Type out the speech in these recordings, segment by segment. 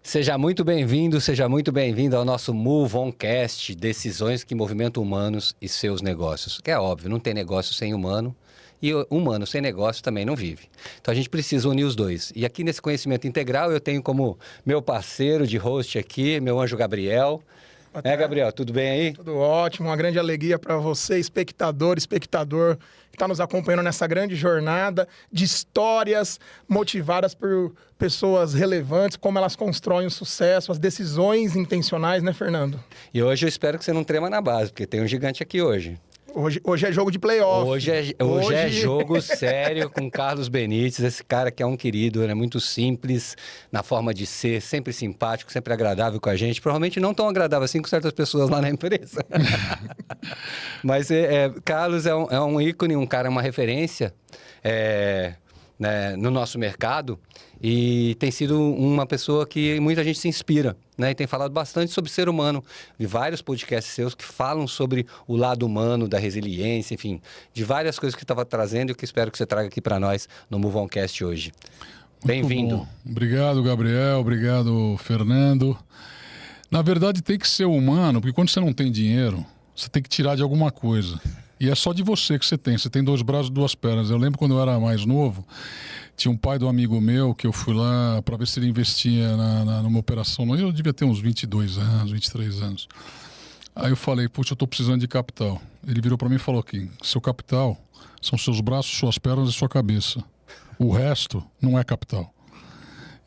Seja muito bem-vindo ao nosso Move On Cast, decisões que movimentam humanos e seus negócios. Que é óbvio, não tem negócio sem humano e humano sem negócio também não vive. Então a gente precisa unir os dois. E aqui nesse conhecimento integral eu tenho como meu parceiro de host aqui, meu anjo Gabriel. Gabriel, tudo bem aí? Tudo ótimo, uma grande alegria para você, espectador que está nos acompanhando nessa grande jornada de histórias motivadas por pessoas relevantes, como elas constroem o sucesso, as decisões intencionais, né, Fernando? E hoje eu espero que você não trema na base, porque tem um gigante aqui hoje. Hoje é jogo de playoff. Hoje é jogo sério com Carlos Benites, esse cara que é um querido, ele é muito simples na forma de ser, sempre simpático, sempre agradável com a gente. Provavelmente não tão agradável assim com certas pessoas lá na empresa. Mas Carlos é um ícone, um cara, uma referência né, no nosso mercado e tem sido uma pessoa que muita gente se inspira, né? E tem falado bastante sobre ser humano. Vi vários podcasts seus que falam sobre o lado humano, da resiliência, enfim, de várias coisas que estava trazendo e que espero que você traga aqui para nós no Move On Cast hoje. Bem-vindo. Obrigado, Gabriel. Obrigado, Fernando. Na verdade, tem que ser humano, porque quando você não tem dinheiro, você tem que tirar de alguma coisa. E é só de você que você tem. Você tem 2 braços e 2 pernas. Eu lembro quando eu era mais novo, tinha um pai de um amigo meu que eu fui lá para ver se ele investia numa operação. Eu devia ter uns 22 anos, 23 anos. Aí eu falei, puxa, eu estou precisando de capital. Ele virou para mim e falou aqui, seu capital são seus braços, suas pernas e sua cabeça. O resto não é capital.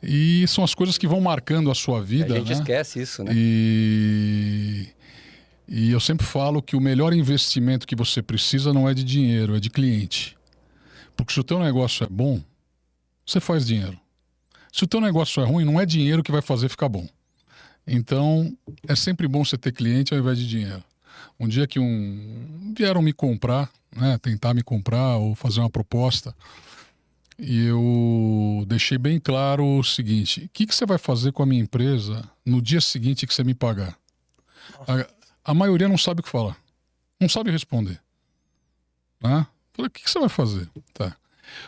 E são as coisas que vão marcando a sua vida. A gente, né, esquece isso, né? E eu sempre falo que o melhor investimento que você precisa não é de dinheiro, é de cliente. Porque se o teu negócio é bom, você faz dinheiro. Se o teu negócio é ruim, não é dinheiro que vai fazer ficar bom. Então, é sempre bom você ter cliente ao invés de dinheiro. Um dia que vieram me comprar, né, tentar me comprar ou fazer uma proposta, e eu deixei bem claro o seguinte, o que você vai fazer com a minha empresa no dia seguinte que você me pagar? A maioria não sabe o que falar. Não sabe responder. Né? Falei, o que você vai fazer? Tá.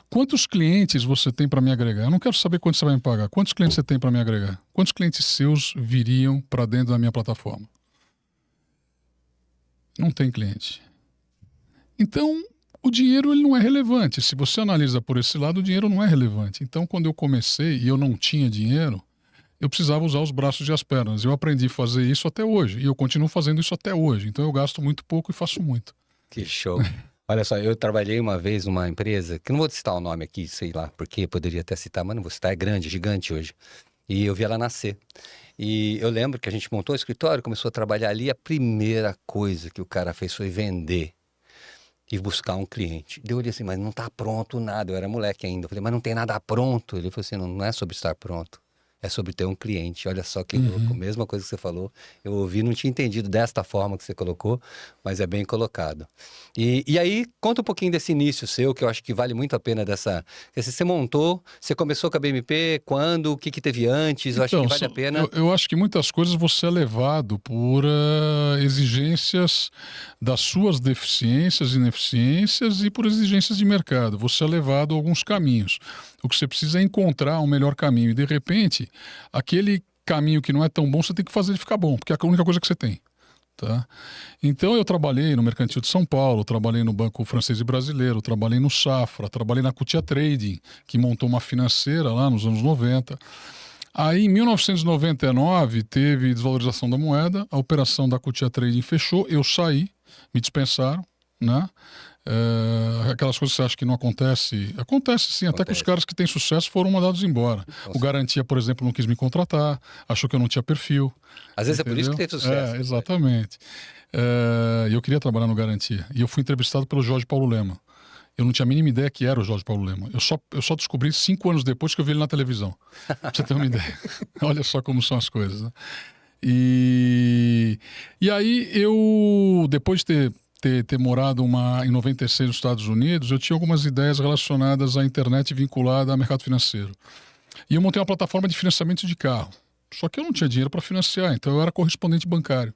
Quantos clientes você tem para me agregar? Eu não quero saber quanto você vai me pagar. Quantos clientes você tem para me agregar? Quantos clientes seus viriam para dentro da minha plataforma? Não tem cliente. Então, o dinheiro ele não é relevante. Se você analisa por esse lado, o dinheiro não é relevante. Então, quando eu comecei e eu não tinha dinheiro, eu precisava usar os braços e as pernas. Eu aprendi a fazer isso até hoje. E eu continuo fazendo isso até hoje. Então eu gasto muito pouco e faço muito. Que show. Olha só, eu trabalhei uma vez numa empresa, que não vou citar o nome aqui, sei lá, porque poderia até citar, mas não vou citar, é grande, gigante hoje. E eu vi ela nascer. E eu lembro que a gente montou o escritório, começou a trabalhar ali, a primeira coisa que o cara fez foi vender e buscar um cliente. Eu olhei assim, mas não está pronto nada. Eu era moleque ainda. Eu falei, mas não tem nada pronto. Ele falou assim, não é sobre estar pronto. É sobre ter um cliente. Olha só que louco. Mesma coisa que você falou. Eu ouvi, não tinha entendido desta forma que você colocou, mas é bem colocado. E aí, conta um pouquinho desse início seu, que eu acho que vale muito a pena dessa... Você montou, você começou com a BMP, quando, o que teve antes? Eu acho que vale a pena. Eu acho que muitas coisas você é levado por exigências das suas deficiências, ineficiências e por exigências de mercado. Você é levado a alguns caminhos. O que você precisa é encontrar um melhor caminho. E, de repente, aquele caminho que não é tão bom, você tem que fazer ele ficar bom, porque é a única coisa que você tem. Tá? Então, eu trabalhei no Mercantil de São Paulo, trabalhei no Banco Francês e Brasileiro, trabalhei no Safra, trabalhei na Cutia Trading, que montou uma financeira lá nos anos 90. Aí, em 1999, teve desvalorização da moeda, a operação da Cutia Trading fechou, eu saí, me dispensaram, né? Aquelas coisas que você acha que não acontece, acontece sim, até que os caras que têm sucesso foram mandados embora. O Garantia, por exemplo, não quis me contratar, achou que eu não tinha perfil. Às vezes entendeu? É por isso que teve sucesso. Exatamente. Eu queria trabalhar no Garantia e eu fui entrevistado pelo Jorge Paulo Lema. Eu não tinha a mínima ideia que era o Jorge Paulo Lema. Eu só descobri 5 anos depois que eu vi ele na televisão. Pra você ter uma ideia. Olha só como são as coisas, né? E aí eu, depois de ter morado em 96 nos Estados Unidos, eu tinha algumas ideias relacionadas à internet vinculada ao mercado financeiro. E eu montei uma plataforma de financiamento de carro. Só que eu não tinha dinheiro para financiar, então eu era correspondente bancário.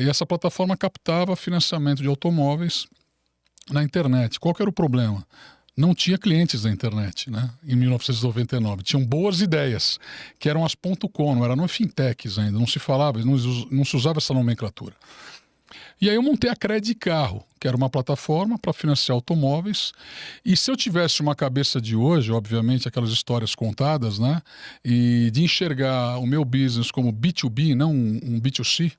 E essa plataforma captava financiamento de automóveis na internet. Qual que era o problema? não tinha clientes na internet, né? Em 1999. Tinham boas ideias, que eram as .com, não eram fintechs ainda, não se falava, não se usava essa nomenclatura. E aí eu montei a Cred Carro, que era uma plataforma para financiar automóveis. E se eu tivesse uma cabeça de hoje, obviamente aquelas histórias contadas, né? E de enxergar o meu business como B2B, não um B2C,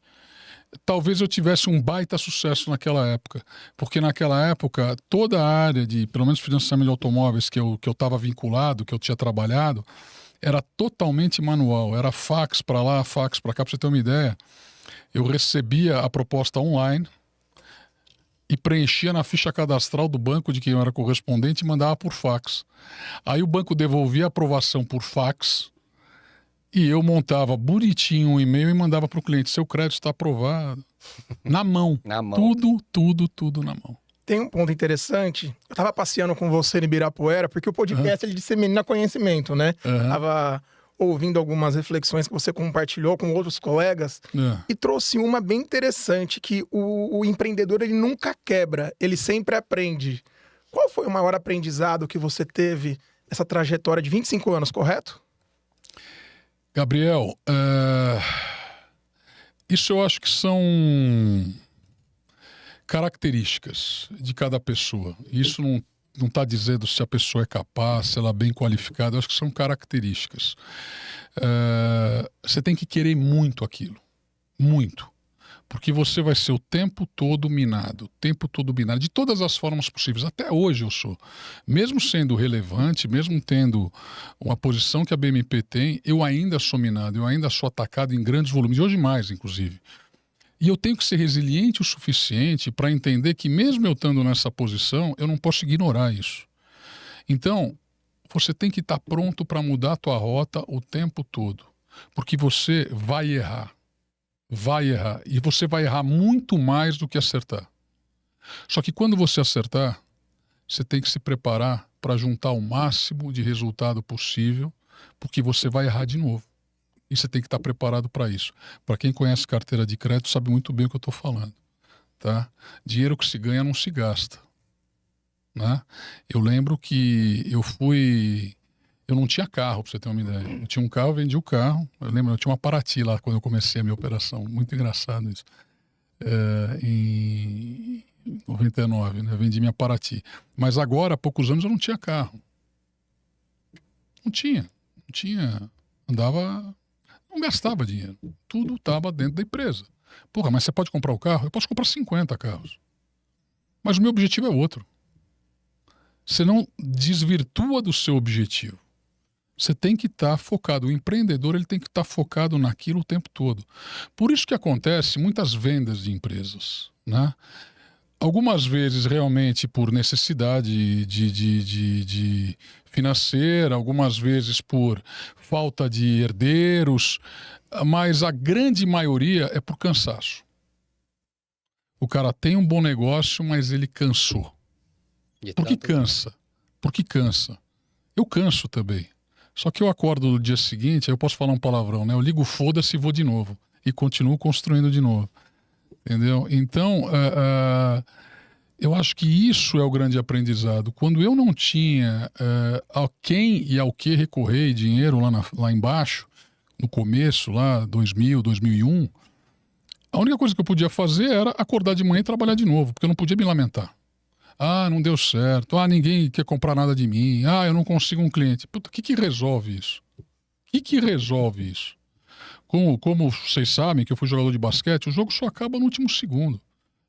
talvez eu tivesse um baita sucesso naquela época. Porque naquela época, toda a área de, pelo menos, financiamento de automóveis que eu estava vinculado, que eu tinha trabalhado, era totalmente manual. Era fax para lá, fax para cá, para você ter uma ideia. Eu recebia a proposta online e preenchia na ficha cadastral do banco de quem eu era correspondente e mandava por fax. Aí o banco devolvia a aprovação por fax e eu montava bonitinho um e-mail e mandava para o cliente: seu crédito está aprovado. Na mão. Na mão. Tudo na mão. Tem um ponto interessante. Eu estava passeando com você em Ibirapuera, porque o podcast ele dissemina conhecimento, né? Tava ouvindo algumas reflexões que você compartilhou com outros colegas e trouxe uma bem interessante, que o empreendedor ele nunca quebra, ele sempre aprende. Qual foi o maior aprendizado que você teve nessa trajetória de 25 anos, correto? Gabriel, isso eu acho que são características de cada pessoa. Isso não está dizendo se a pessoa é capaz, se ela é bem qualificada. Eu acho que são características. Você tem que querer muito aquilo. Muito. Porque você vai ser o tempo todo minado. De todas as formas possíveis. Até hoje eu sou. Mesmo sendo relevante, mesmo tendo uma posição que a BMP tem, eu ainda sou minado. Eu ainda sou atacado em grandes volumes. E hoje mais, inclusive. E eu tenho que ser resiliente o suficiente para entender que mesmo eu estando nessa posição, eu não posso ignorar isso. Então, você tem que estar pronto para mudar a tua rota o tempo todo. Porque você vai errar. Vai errar. E você vai errar muito mais do que acertar. Só que quando você acertar, você tem que se preparar para juntar o máximo de resultado possível, porque você vai errar de novo. E você tem que estar preparado para isso. Para quem conhece carteira de crédito, sabe muito bem o que eu estou falando. Tá? Dinheiro que se ganha não se gasta. Né? Eu lembro que eu não tinha carro, para você ter uma ideia. Eu tinha um carro, eu vendi o carro. Eu lembro, eu tinha uma Paraty lá quando eu comecei a minha operação. Muito engraçado isso. Em 99, né? Eu vendi minha Paraty. Mas agora, há poucos anos, eu não tinha carro. Não tinha. Não gastava dinheiro. Tudo estava dentro da empresa. Porra, mas você pode comprar o carro? Eu posso comprar 50 carros. Mas o meu objetivo é outro. Você não desvirtua do seu objetivo. Você tem que estar focado. O empreendedor ele tem que estar focado naquilo o tempo todo. Por isso que acontece muitas vendas de empresas, né? Algumas vezes realmente por necessidade de financeira, algumas vezes por falta de herdeiros, mas a grande maioria é por cansaço. O cara tem um bom negócio, mas ele cansou. Por que cansa? Porque cansa. Eu canso também. Só que eu acordo no dia seguinte, aí eu posso falar um palavrão, né? Eu ligo foda-se e vou de novo. E continuo construindo de novo. Entendeu? Então, eu acho que isso é o grande aprendizado. Quando eu não tinha a quem e ao que recorrer dinheiro lá embaixo, no começo, lá 2000, 2001, a única coisa que eu podia fazer era acordar de manhã e trabalhar de novo, porque eu não podia me lamentar. Ah, não deu certo. Ah, ninguém quer comprar nada de mim. Ah, eu não consigo um cliente. Puta, o que resolve isso? O que resolve isso? Como vocês sabem que eu fui jogador de basquete, o jogo só acaba no último segundo.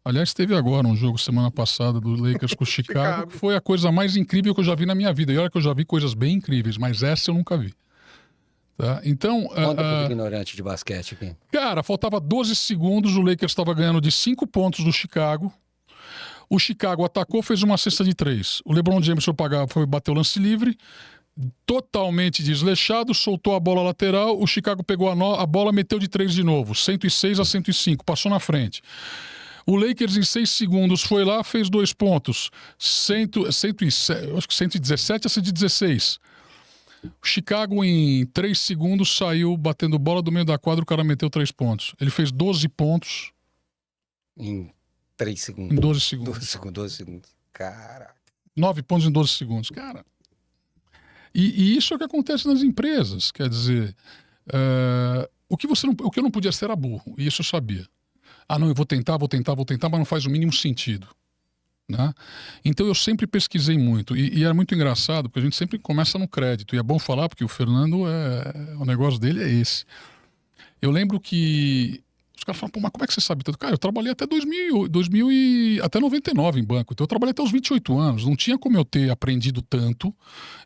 Aliás, teve agora um jogo semana passada do Lakers com o Chicago, que foi a coisa mais incrível que eu já vi na minha vida. E olha que eu já vi coisas bem incríveis, mas essa eu nunca vi. Tá? Então, conta pro ignorante de basquete aqui. Cara, faltava 12 segundos, o Lakers estava ganhando de 5 pontos do Chicago. O Chicago atacou, fez uma cesta de 3. O LeBron James foi bater o lance livre, totalmente desleixado, soltou a bola lateral, o Chicago pegou a bola, meteu de 3 de novo, 106-105, passou na frente. O Lakers em 6 segundos foi lá, fez 2 pontos, acho que 117-116. O Chicago em 3 segundos saiu batendo bola do meio da quadra, o cara meteu 3 pontos. Ele fez 12 pontos. Em 3 segundos. Em 12 segundos. 12 segundos. Caraca. 9 pontos em 12 segundos. Cara, e isso é o que acontece nas empresas. Quer dizer, o que eu não podia ser era burro, e isso eu sabia. Não, eu vou tentar, mas não faz o mínimo sentido. Né? Então eu sempre pesquisei muito, e era muito engraçado, porque a gente sempre começa no crédito, e é bom falar, porque o Fernando, o negócio dele é esse. Eu lembro que os caras falam, pô, mas como é que você sabe tanto? Cara, eu trabalhei até 2000 até 99 em banco, então eu trabalhei até os 28 anos, não tinha como eu ter aprendido tanto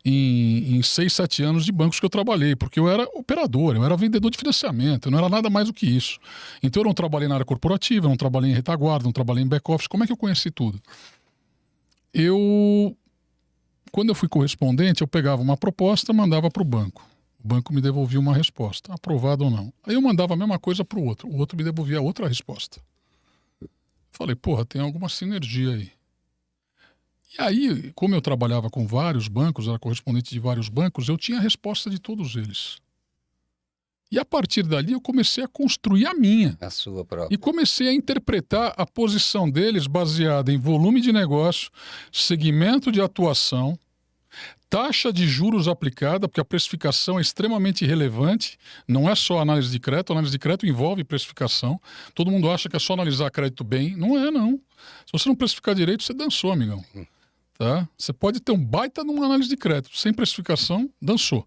em 6, 7 anos de bancos que eu trabalhei, porque eu era operador, eu era vendedor de financiamento, eu não era nada mais do que isso. Então eu não trabalhei na área corporativa, eu não trabalhei em retaguarda, não trabalhei em back-office. Como é que eu conheci tudo? Quando eu fui correspondente, eu pegava uma proposta, mandava para o banco. O banco me devolvia uma resposta, aprovado ou não. Aí eu mandava a mesma coisa para o outro me devolvia outra resposta. Falei, porra, tem alguma sinergia aí. E aí, como eu trabalhava com vários bancos, era correspondente de vários bancos, eu tinha a resposta de todos eles. E a partir dali eu comecei a construir a minha. A sua própria. E comecei a interpretar a posição deles baseada em volume de negócio, segmento de atuação, taxa de juros aplicada, porque a precificação é extremamente relevante, não é só análise de crédito envolve precificação. Todo mundo acha que é só analisar crédito bem. Não é, não. Se você não precificar direito, você dançou, amigão. Tá? Você pode ter um baita numa análise de crédito, sem precificação, dançou.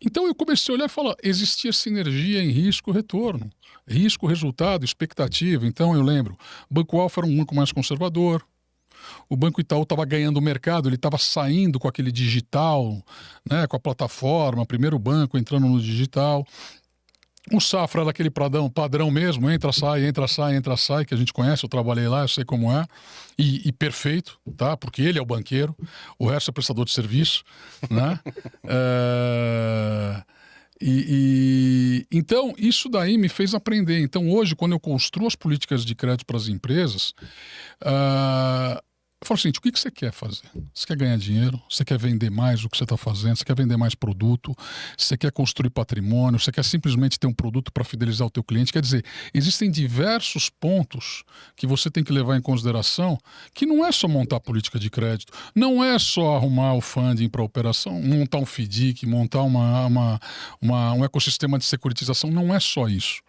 Então eu comecei a olhar e falar, existia sinergia em risco-retorno. Risco, resultado, expectativa. Então eu lembro, o Banco Alfa era um banco mais conservador, o Banco Itaú estava ganhando o mercado, ele estava saindo com aquele digital, né, com a plataforma, primeiro banco entrando no digital. O Safra era aquele padrão mesmo, entra, sai, que a gente conhece, eu trabalhei lá, eu sei como é, e perfeito, tá? Porque ele é o banqueiro, o resto é prestador de serviço, né? Então, isso daí me fez aprender. Então, hoje, quando eu construo as políticas de crédito para as empresas, eu falo assim, o que você quer fazer? Você quer ganhar dinheiro? Você quer vender mais do que você está fazendo? Você quer vender mais produto? Você quer construir patrimônio? Você quer simplesmente ter um produto para fidelizar o teu cliente? Quer dizer, existem diversos pontos que você tem que levar em consideração, que não é só montar política de crédito, não é só arrumar o funding para a operação, montar um FDIC, montar um ecossistema de securitização, não é só isso.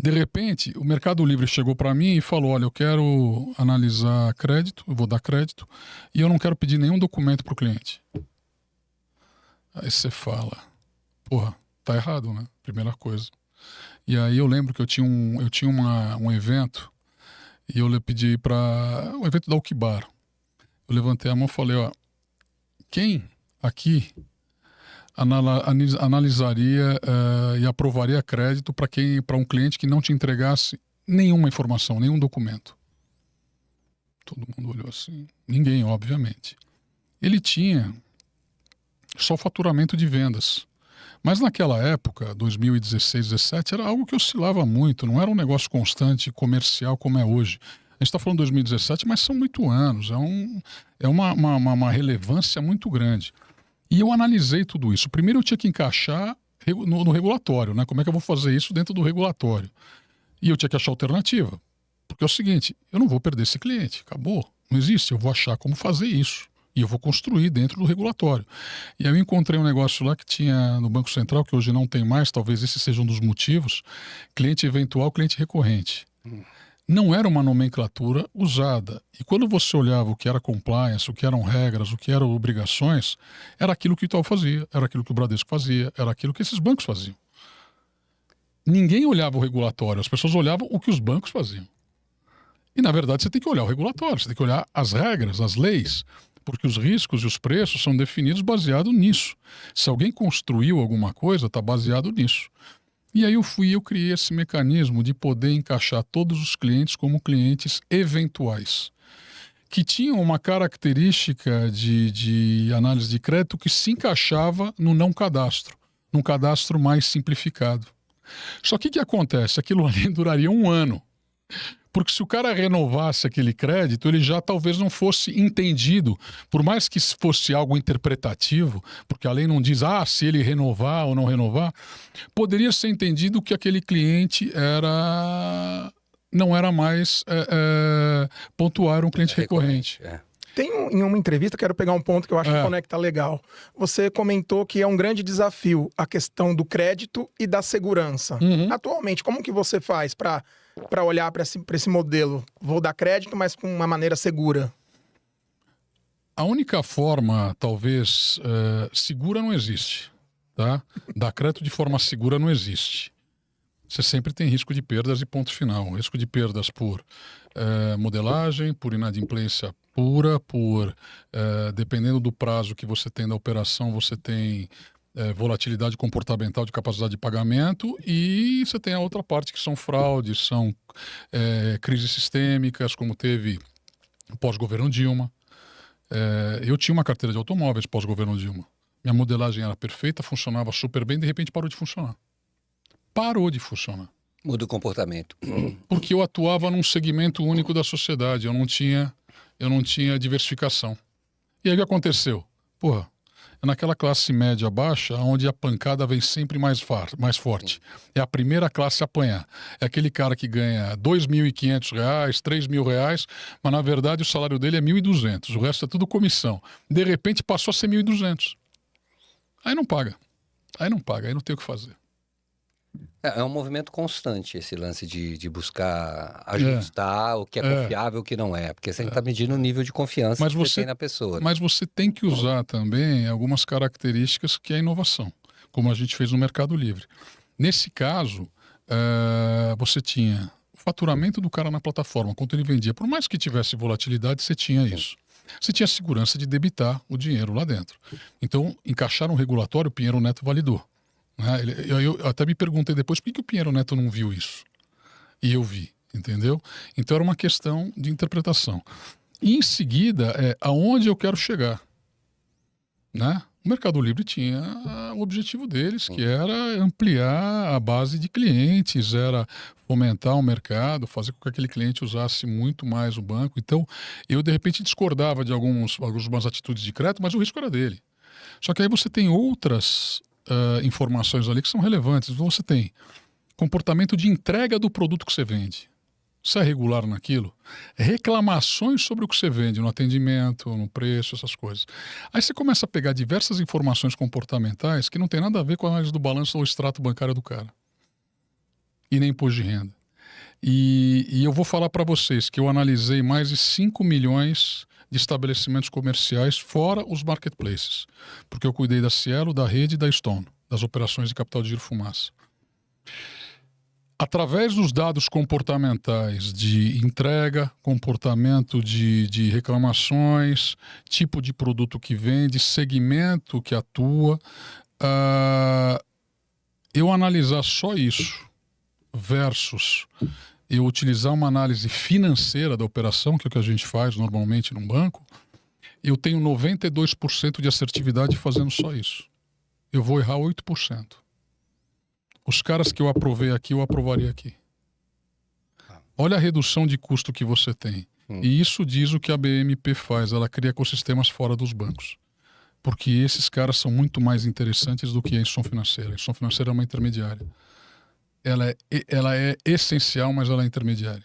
De repente, o Mercado Livre chegou para mim e falou, olha, eu quero analisar crédito, eu vou dar crédito, e eu não quero pedir nenhum documento para o cliente. Aí você fala, porra, tá errado, né? Primeira coisa. E aí eu lembro que eu tinha um evento, e eu pedi para um evento da Alquibar. Eu levantei a mão e falei, ó, quem aqui analisaria e aprovaria crédito para um cliente que não te entregasse nenhuma informação, nenhum documento? Todo mundo olhou assim. Ninguém, obviamente. Ele tinha só faturamento de vendas. Mas naquela época, 2016, 2017, era algo que oscilava muito, não era um negócio constante comercial como é hoje. A gente está falando de 2017, mas são 8 anos, é uma relevância muito grande. E eu analisei tudo isso. Primeiro eu tinha que encaixar no regulatório, né? Como é que eu vou fazer isso dentro do regulatório? E eu tinha que achar alternativa. Porque é o seguinte, eu não vou perder esse cliente, acabou. Não existe, eu vou achar como fazer isso. E eu vou construir dentro do regulatório. E aí eu encontrei um negócio lá que tinha no Banco Central, que hoje não tem mais, talvez esse seja um dos motivos, cliente eventual, cliente recorrente. Não era uma nomenclatura usada. E quando você olhava o que era compliance, o que eram regras, o que eram obrigações, era aquilo que o Itaú fazia, era aquilo que o Bradesco fazia, era aquilo que esses bancos faziam. Ninguém olhava o regulatório, as pessoas olhavam o que os bancos faziam. E, na verdade, você tem que olhar o regulatório, você tem que olhar as regras, as leis, porque os riscos e os preços são definidos baseado nisso. Se alguém construiu alguma coisa, está baseado nisso. E aí eu criei esse mecanismo de poder encaixar todos os clientes como clientes eventuais, que tinham uma característica de análise de crédito que se encaixava no não cadastro, num cadastro mais simplificado. Só que o que acontece? Aquilo ali duraria 1 ano. Porque se o cara renovasse aquele crédito, ele já talvez não fosse entendido, por mais que fosse algo interpretativo, porque a lei não diz, se ele renovar ou não renovar, poderia ser entendido que aquele cliente não era mais pontuar um cliente recorrente. Em uma entrevista, quero pegar um ponto que eu acho que conecta legal. Você comentou que é um grande desafio a questão do crédito e da segurança. Atualmente, como que você faz para olhar para esse modelo? Vou dar crédito, mas com uma maneira segura. A única forma, talvez, segura não existe, tá? Dar crédito de forma segura não existe. Você sempre tem risco de perdas e ponto final. Risco de perdas por modelagem, por inadimplência pura, dependendo do prazo que você tem da operação, você tem volatilidade comportamental de capacidade de pagamento, e você tem a outra parte que são fraudes, são crises sistêmicas, como teve pós-governo Dilma. Eu tinha uma carteira de automóveis pós-governo Dilma. Minha modelagem era perfeita, funcionava super bem, de repente parou de funcionar. Parou de funcionar. Muda o comportamento. Porque eu atuava num segmento único da sociedade, eu não tinha diversificação. E aí o que aconteceu? Porra, é naquela classe média baixa onde a pancada vem sempre mais forte. É a primeira classe a apanhar. É aquele cara que ganha R$2.500, R$3.000, mas na verdade o salário dele é R$1.200, o resto é tudo comissão. De repente passou a ser R$1.200. Aí não paga, aí não tem o que fazer. É um movimento constante esse lance de buscar ajustar o que é confiável e o que não é. Porque você está medindo o nível de confiança que você tem na pessoa. Mas você tem que usar também algumas características que é a inovação, como a gente fez no Mercado Livre. Nesse caso, você tinha o faturamento do cara na plataforma, quanto ele vendia. Por mais que tivesse volatilidade, você tinha isso. Você tinha a segurança de debitar o dinheiro lá dentro. Então, encaixaram um regulatório, o Pinheiro Neto validou. Eu até me perguntei depois por que o Pinheiro Neto não viu isso. E eu vi, entendeu? Então era uma questão de interpretação. E em seguida, aonde eu quero chegar. Né? O Mercado Livre tinha o objetivo deles, que era ampliar a base de clientes, era fomentar o mercado, fazer com que aquele cliente usasse muito mais o banco. Então, eu de repente discordava de algumas atitudes de crédito, mas o risco era dele. Só que aí você tem outras informações ali que são relevantes. Você tem comportamento de entrega do produto que você vende. Você é regular naquilo? Reclamações sobre o que você vende, no atendimento, no preço, essas coisas. Aí você começa a pegar diversas informações comportamentais que não tem nada a ver com a análise do balanço ou extrato bancário do cara. E nem imposto de renda. E eu vou falar para vocês que eu analisei mais de 5 milhões de estabelecimentos comerciais fora os marketplaces. Porque eu cuidei da Cielo, da Rede e da Stone, das operações de capital de giro fumaça. Através dos dados comportamentais de entrega, comportamento de reclamações, tipo de produto que vende, segmento que atua, eu analisar só isso versus eu utilizar uma análise financeira da operação, que é o que a gente faz normalmente num banco, eu tenho 92% de assertividade fazendo só isso. Eu vou errar 8%. Os caras que eu aprovei aqui, eu aprovaria aqui. Olha a redução de custo que você tem. E isso diz o que a BMP faz. Ela cria ecossistemas fora dos bancos. Porque esses caras são muito mais interessantes do que a instituição financeira. A instituição financeira é uma intermediária. Ela é essencial, mas ela é intermediária.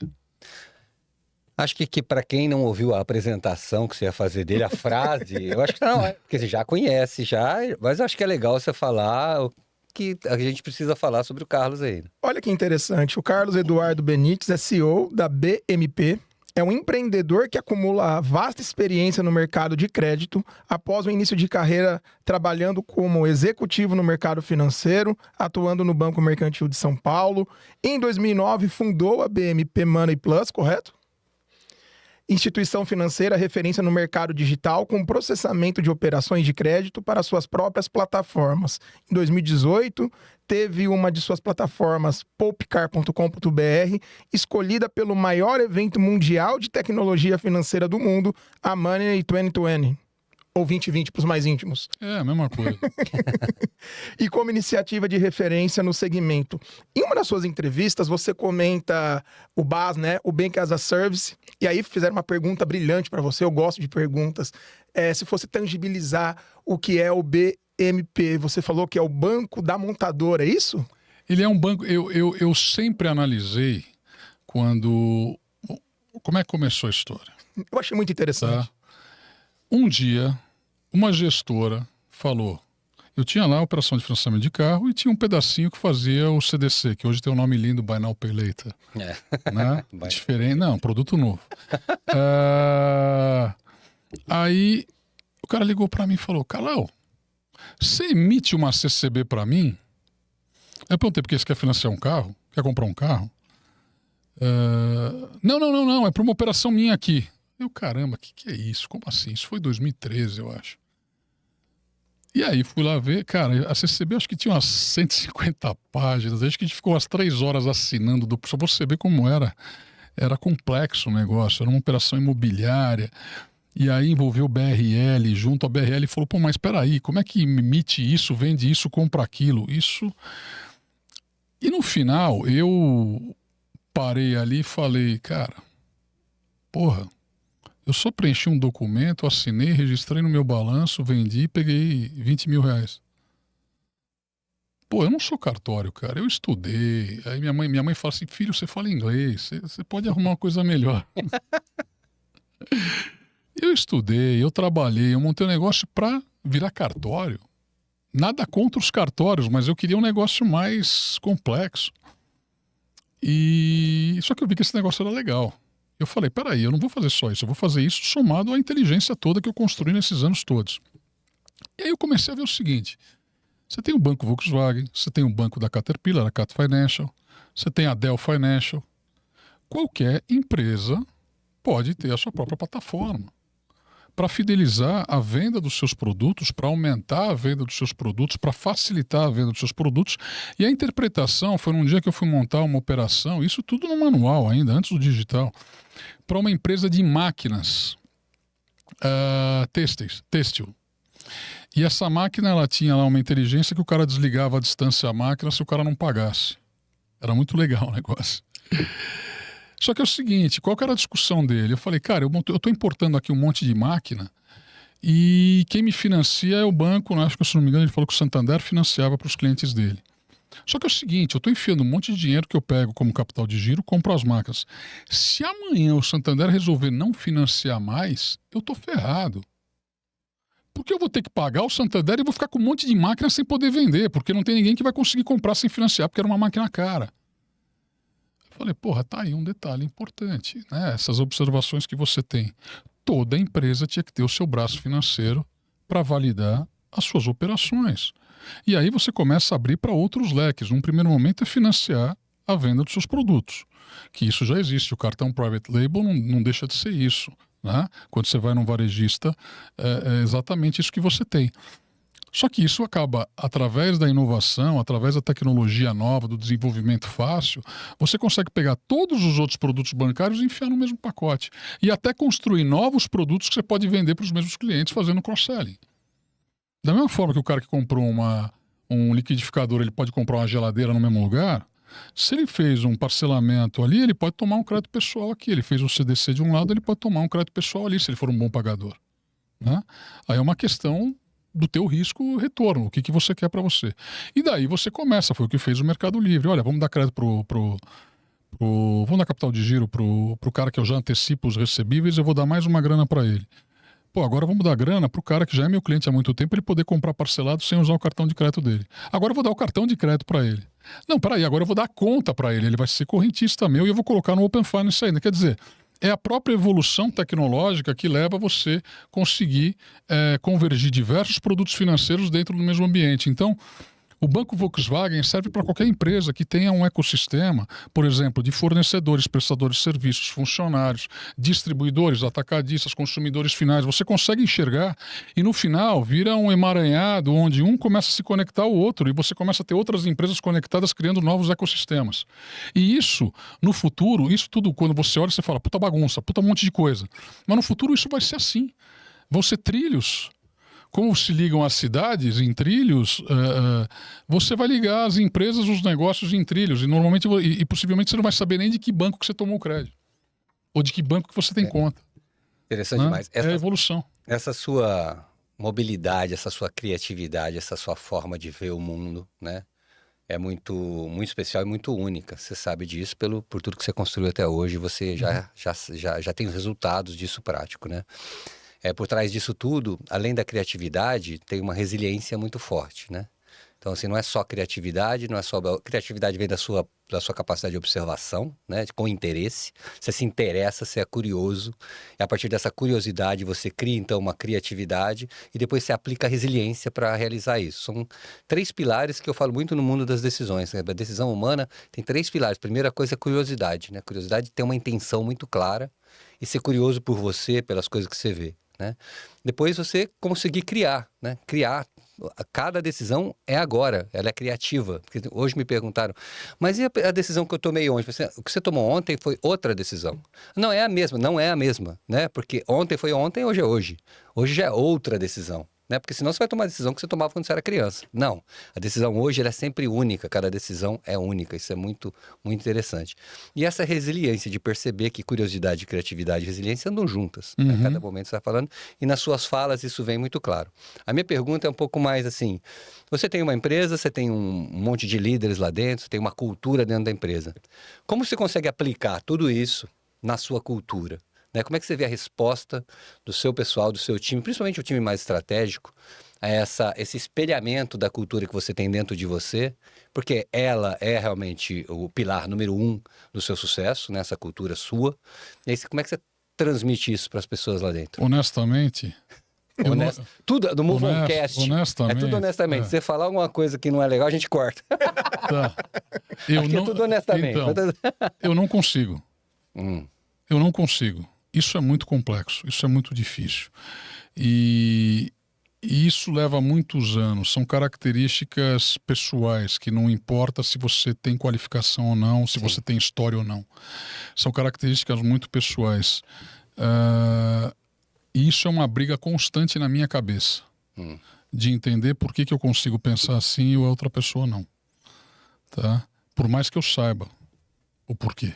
Acho que para quem não ouviu a apresentação que você ia fazer dele, a frase, eu acho que não, porque você já conhece, mas acho que é legal você falar o que a gente precisa falar sobre o Carlos aí. Olha que interessante, o Carlos Eduardo Benites é CEO da BMP, é um empreendedor que acumula vasta experiência no mercado de crédito após o início de carreira trabalhando como executivo no mercado financeiro, atuando no Banco Mercantil de São Paulo. Em 2009, fundou a BMP Money Plus, correto? Instituição financeira referência no mercado digital com processamento de operações de crédito para suas próprias plataformas. Em 2018, teve uma de suas plataformas, Popcar.com.br, escolhida pelo maior evento mundial de tecnologia financeira do mundo, a Money 2020. Ou 2020 para os mais íntimos. É, a mesma coisa. E como iniciativa de referência no segmento. Em uma das suas entrevistas, você comenta o BaaS, né? O Bank as a Service. E aí fizeram uma pergunta brilhante para você. Eu gosto de perguntas. Se fosse tangibilizar o que é o BMP, você falou que é o banco da montadora, é isso? Ele é um banco... Eu sempre analisei quando... Como é que começou a história? Eu achei muito interessante. Tá? Um dia, uma gestora falou, eu tinha lá a operação de financiamento de carro e tinha um pedacinho que fazia o CDC, que hoje tem um nome lindo, Buy Now, Pay Later. Né? Diferente, não, produto novo. Aí o cara ligou para mim e falou, Calau, você emite uma CCB para mim? Eu perguntei, porque você quer financiar um carro? Quer comprar um carro? Não, é para uma operação minha aqui. Eu, caramba, que é isso? Como assim? Isso foi 2013, eu acho. E aí fui lá ver, cara, a CCB acho que tinha umas 150 páginas, acho que a gente ficou umas 3 horas assinando, só pra você ver como era. Era complexo o negócio, era uma operação imobiliária, e aí envolveu o BRL, junto ao BRL, falou, pô, mas espera aí, como é que emite isso, vende isso, compra aquilo? Isso... E no final, eu parei ali e falei, cara, porra, eu só preenchi um documento, assinei, registrei no meu balanço, vendi e peguei 20 mil reais. Pô, eu não sou cartório, cara. Eu estudei. Aí minha mãe fala assim, filho, você fala inglês, você pode arrumar uma coisa melhor. Eu estudei, eu trabalhei, eu montei um negócio pra virar cartório. Nada contra os cartórios, mas eu queria um negócio mais complexo. E só que eu vi que esse negócio era legal. Eu falei, peraí, eu não vou fazer só isso, eu vou fazer isso somado à inteligência toda que eu construí nesses anos todos. E aí eu comecei a ver o seguinte, você tem o banco Volkswagen, você tem o banco da Caterpillar, a Cat Financial, você tem a Dell Financial. Qualquer empresa pode ter a sua própria plataforma para fidelizar a venda dos seus produtos, para aumentar a venda dos seus produtos, para facilitar a venda dos seus produtos. E a interpretação foi num dia que eu fui montar uma operação, isso tudo no manual ainda, antes do digital, para uma empresa de máquinas têxtil. E essa máquina, ela tinha lá uma inteligência que o cara desligava à distância a máquina se o cara não pagasse. Era muito legal o negócio. Só que é o seguinte, qual que era a discussão dele? Eu falei, cara, eu estou importando aqui um monte de máquina e quem me financia é o banco, né? Acho que, se não me engano, ele falou que o Santander financiava para os clientes dele. Só que é o seguinte, eu estou enfiando um monte de dinheiro que eu pego como capital de giro, compro as máquinas. Se amanhã o Santander resolver não financiar mais, eu estou ferrado. Porque eu vou ter que pagar o Santander e vou ficar com um monte de máquina sem poder vender, porque não tem ninguém que vai conseguir comprar sem financiar, porque era uma máquina cara. Falei, porra, tá aí um detalhe importante, né? Essas observações que você tem. Toda empresa tinha que ter o seu braço financeiro para validar as suas operações. E aí você começa a abrir para outros leques. Num primeiro momento é financiar a venda dos seus produtos, que isso já existe. O cartão Private Label não deixa de ser isso, né? Quando você vai num varejista, é exatamente isso que você tem. Só que isso acaba, através da inovação, através da tecnologia nova, do desenvolvimento fácil, você consegue pegar todos os outros produtos bancários e enfiar no mesmo pacote. E até construir novos produtos que você pode vender para os mesmos clientes fazendo cross-selling. Da mesma forma que o cara que comprou um liquidificador, ele pode comprar uma geladeira no mesmo lugar, se ele fez um parcelamento ali, ele pode tomar um crédito pessoal aqui. Ele fez o CDC de um lado, ele pode tomar um crédito pessoal ali, se ele for um bom pagador. Né? Aí é uma questão do teu risco retorno, o que você quer para você. E daí você começa, foi o que fez o Mercado Livre. Olha, vamos dar crédito vamos dar capital de giro pro cara que eu já antecipo os recebíveis, eu vou dar mais uma grana para ele. Pô, agora vamos dar grana pro cara que já é meu cliente há muito tempo, ele poder comprar parcelado sem usar o cartão de crédito dele. Agora eu vou dar o cartão de crédito para ele. Não, peraí, agora eu vou dar a conta para ele, ele vai ser correntista meu e eu vou colocar no Open Finance ainda. Quer dizer, é a própria evolução tecnológica que leva você conseguir convergir diversos produtos financeiros dentro do mesmo ambiente. Então, o Banco Volkswagen serve para qualquer empresa que tenha um ecossistema, por exemplo, de fornecedores, prestadores de serviços, funcionários, distribuidores, atacadistas, consumidores finais. Você consegue enxergar e no final vira um emaranhado onde um começa a se conectar ao outro e você começa a ter outras empresas conectadas criando novos ecossistemas. E isso, no futuro, isso tudo, quando você olha, você fala, puta bagunça, puta monte de coisa. Mas no futuro isso vai ser assim. Vão ser trilhos. Como se ligam as cidades em trilhos, você vai ligar as empresas, os negócios em trilhos. E normalmente, e possivelmente você não vai saber nem de que banco que você tomou o crédito. Ou de que banco que você tem conta. Interessante demais. É a evolução. Essa sua mobilidade, essa sua criatividade, essa sua forma de ver o mundo, né? É muito, muito especial e muito única. Você sabe disso por tudo que você construiu até hoje. Você já tem os resultados disso prático, né? por trás disso tudo, além da criatividade, tem uma resiliência muito forte, né? Então, assim, não é só criatividade, não é só... Criatividade vem da sua capacidade de observação, né? Com interesse. Você se interessa, você é curioso. E a partir dessa curiosidade, você cria, então, uma criatividade e depois você aplica a resiliência para realizar isso. São 3 pilares que eu falo muito no mundo das decisões, né? A decisão humana tem 3 pilares. Primeira coisa é curiosidade, né? Curiosidade tem uma intenção muito clara e ser curioso por você, pelas coisas que você vê, né? Depois você conseguir criar, né? Criar. Cada decisão é agora, ela é criativa. Porque hoje me perguntaram, mas e a decisão que eu tomei ontem? O que você tomou ontem foi outra decisão. Não é a mesma, não é a mesma, né? Porque ontem foi ontem, hoje é hoje. Hoje já é outra decisão, né? Porque senão você vai tomar a decisão que você tomava quando você era criança. Não, a decisão hoje ela é sempre única, cada decisão é única, isso é muito, muito interessante. E essa resiliência de perceber que curiosidade, criatividade e resiliência andam juntas, né? A cada momento você está falando, e nas suas falas isso vem muito claro. A minha pergunta é um pouco mais assim, você tem uma empresa, você tem um monte de líderes lá dentro, você tem uma cultura dentro da empresa. Como você consegue aplicar tudo isso na sua cultura? Né? Como é que você vê a resposta do seu pessoal, do seu time, principalmente o time mais estratégico, a esse espelhamento da cultura que você tem dentro de você, porque ela é realmente o pilar número 1 do seu sucesso, né? Essa cultura sua. E aí, como é que você transmite isso para as pessoas lá dentro? Honestamente... Tudo do Moveoncast. Honestamente. É tudo honestamente. Se você falar alguma coisa que não é legal, a gente corta. Tá. Aqui é tudo honestamente. Então, eu não consigo. Eu não consigo. Isso é muito complexo, isso é muito difícil. E isso leva muitos anos. São características pessoais, que não importa se você tem qualificação ou não, se você tem história ou não. São características muito pessoais. E isso é uma briga constante na minha cabeça. De entender por que eu consigo pensar assim e a outra pessoa não. Tá? Por mais que eu saiba o porquê.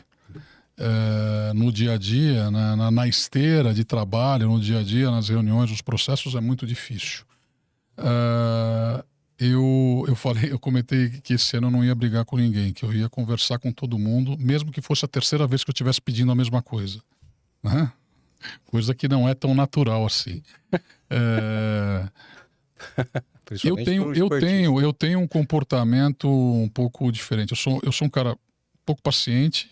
No dia a dia, na esteira de trabalho, no dia a dia, nas reuniões, nos processos, é muito difícil. Eu comentei que esse ano eu não ia brigar com ninguém, que eu ia conversar com todo mundo, mesmo que fosse a terceira vez que eu estivesse pedindo a mesma coisa. Né? Coisa que não é tão natural assim. Eu tenho um comportamento um pouco diferente. Eu sou um cara pouco paciente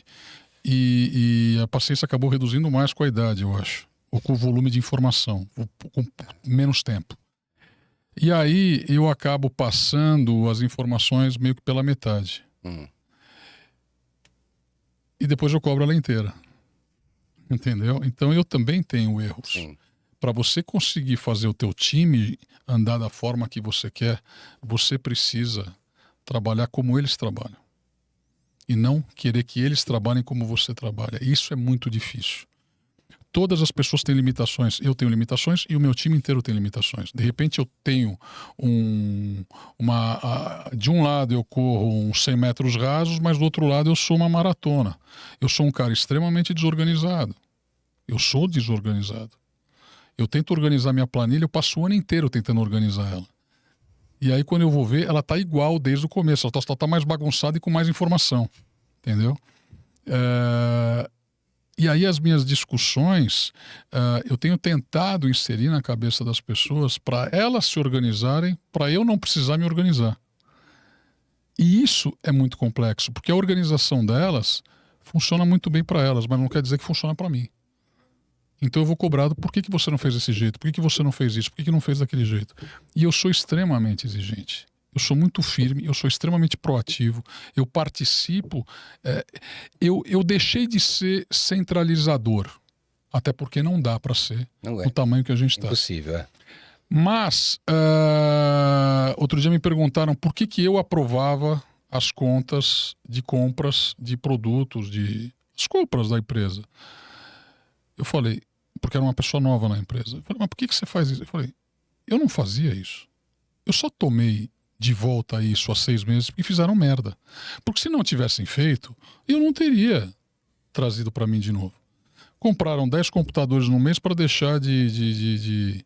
e a paciência acabou reduzindo mais com a idade, eu acho. Ou com o volume de informação, com menos tempo. E aí eu acabo passando as informações meio que pela metade. E depois eu cobro ela inteira. Entendeu? Então eu também tenho erros. Para você conseguir fazer o teu time andar da forma que você quer, você precisa trabalhar como eles trabalham. E não querer que eles trabalhem como você trabalha. Isso é muito difícil. Todas as pessoas têm limitações. Eu tenho limitações e o meu time inteiro tem limitações. De repente eu tenho de um lado eu corro uns 100 metros rasos, mas do outro lado eu sou uma maratona. Eu sou um cara extremamente desorganizado. Eu sou desorganizado. Eu tento organizar minha planilha, eu passo o ano inteiro tentando organizar ela. E aí quando eu vou ver, ela tá igual desde o começo. Ela só tá mais bagunçada e com mais informação. Entendeu? E aí as minhas discussões, eu tenho tentado inserir na cabeça das pessoas para elas se organizarem, para eu não precisar me organizar. E isso é muito complexo, porque a organização delas funciona muito bem para elas, mas não quer dizer que funciona para mim. Então eu vou cobrado, por que você não fez desse jeito? Por que você não fez isso? Por que não fez daquele jeito? E eu sou extremamente exigente. Eu sou muito firme, eu sou extremamente proativo, eu participo. Eu deixei de ser centralizador, até porque não dá para ser do tamanho que a gente está. Impossível, é. Mas, outro dia me perguntaram por que eu aprovava as contas de compras de produtos, as compras da empresa. Eu falei, porque era uma pessoa nova na empresa. Eu falei, mas por que você faz isso? Eu falei, eu não fazia isso. Eu só tomei de volta isso há 6 meses porque fizeram merda. Porque se não tivessem feito, eu não teria trazido para mim de novo. Compraram 10 computadores no mês para deixar de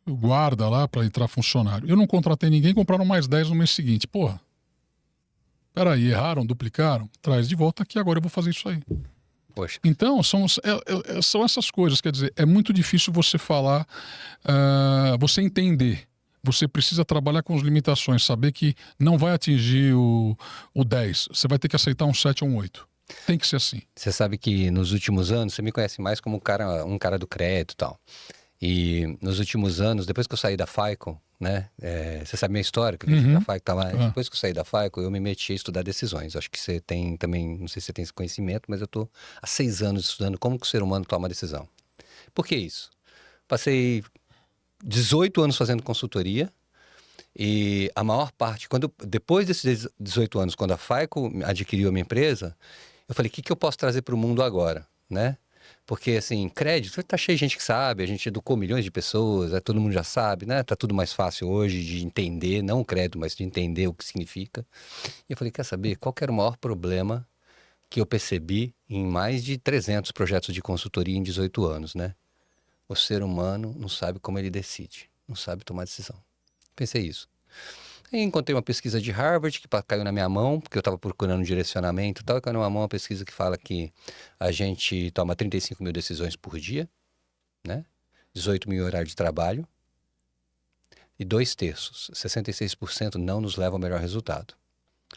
guarda lá para entrar funcionário. Eu não contratei ninguém, compraram mais 10 no mês seguinte. Porra, peraí, erraram, duplicaram? Traz de volta aqui, agora eu vou fazer isso aí. Poxa. Então, são essas coisas. Quer dizer, é muito difícil você falar, você entender. Você precisa trabalhar com as limitações, saber que não vai atingir o 10. Você vai ter que aceitar um 7 ou um 8. Tem que ser assim. Você sabe que nos últimos anos, você me conhece mais como um cara do crédito e tal. E nos últimos anos, depois que eu saí da FICO, né? Você sabe minha história, que eu fiz na FICO, tá lá. Depois que eu saí da FICO, eu me meti a estudar decisões. Acho que você tem também, não sei se você tem esse conhecimento, mas eu estou há 6 anos estudando como que o ser humano toma decisão. Por que isso? Passei 18 anos fazendo consultoria e a maior parte, depois desses 18 anos, quando a FICO adquiriu a minha empresa, eu falei, o que eu posso trazer para o mundo agora, né? Porque, assim, crédito, tá cheio de gente que sabe, a gente educou milhões de pessoas, todo mundo já sabe, né? Tá tudo mais fácil hoje de entender, não o crédito, mas de entender o que significa. E eu falei, quer saber, qual que era o maior problema que eu percebi em mais de 300 projetos de consultoria em 18 anos, né? O ser humano não sabe como ele decide, não sabe tomar decisão. Pensei isso. Aí encontrei uma pesquisa de Harvard que caiu na minha mão, porque eu estava procurando direcionamento e tal, e caiu na minha mão uma pesquisa que fala que a gente toma 35 mil decisões por dia, né? 18 mil horários de trabalho, e 2/3, 66% não nos leva ao melhor resultado.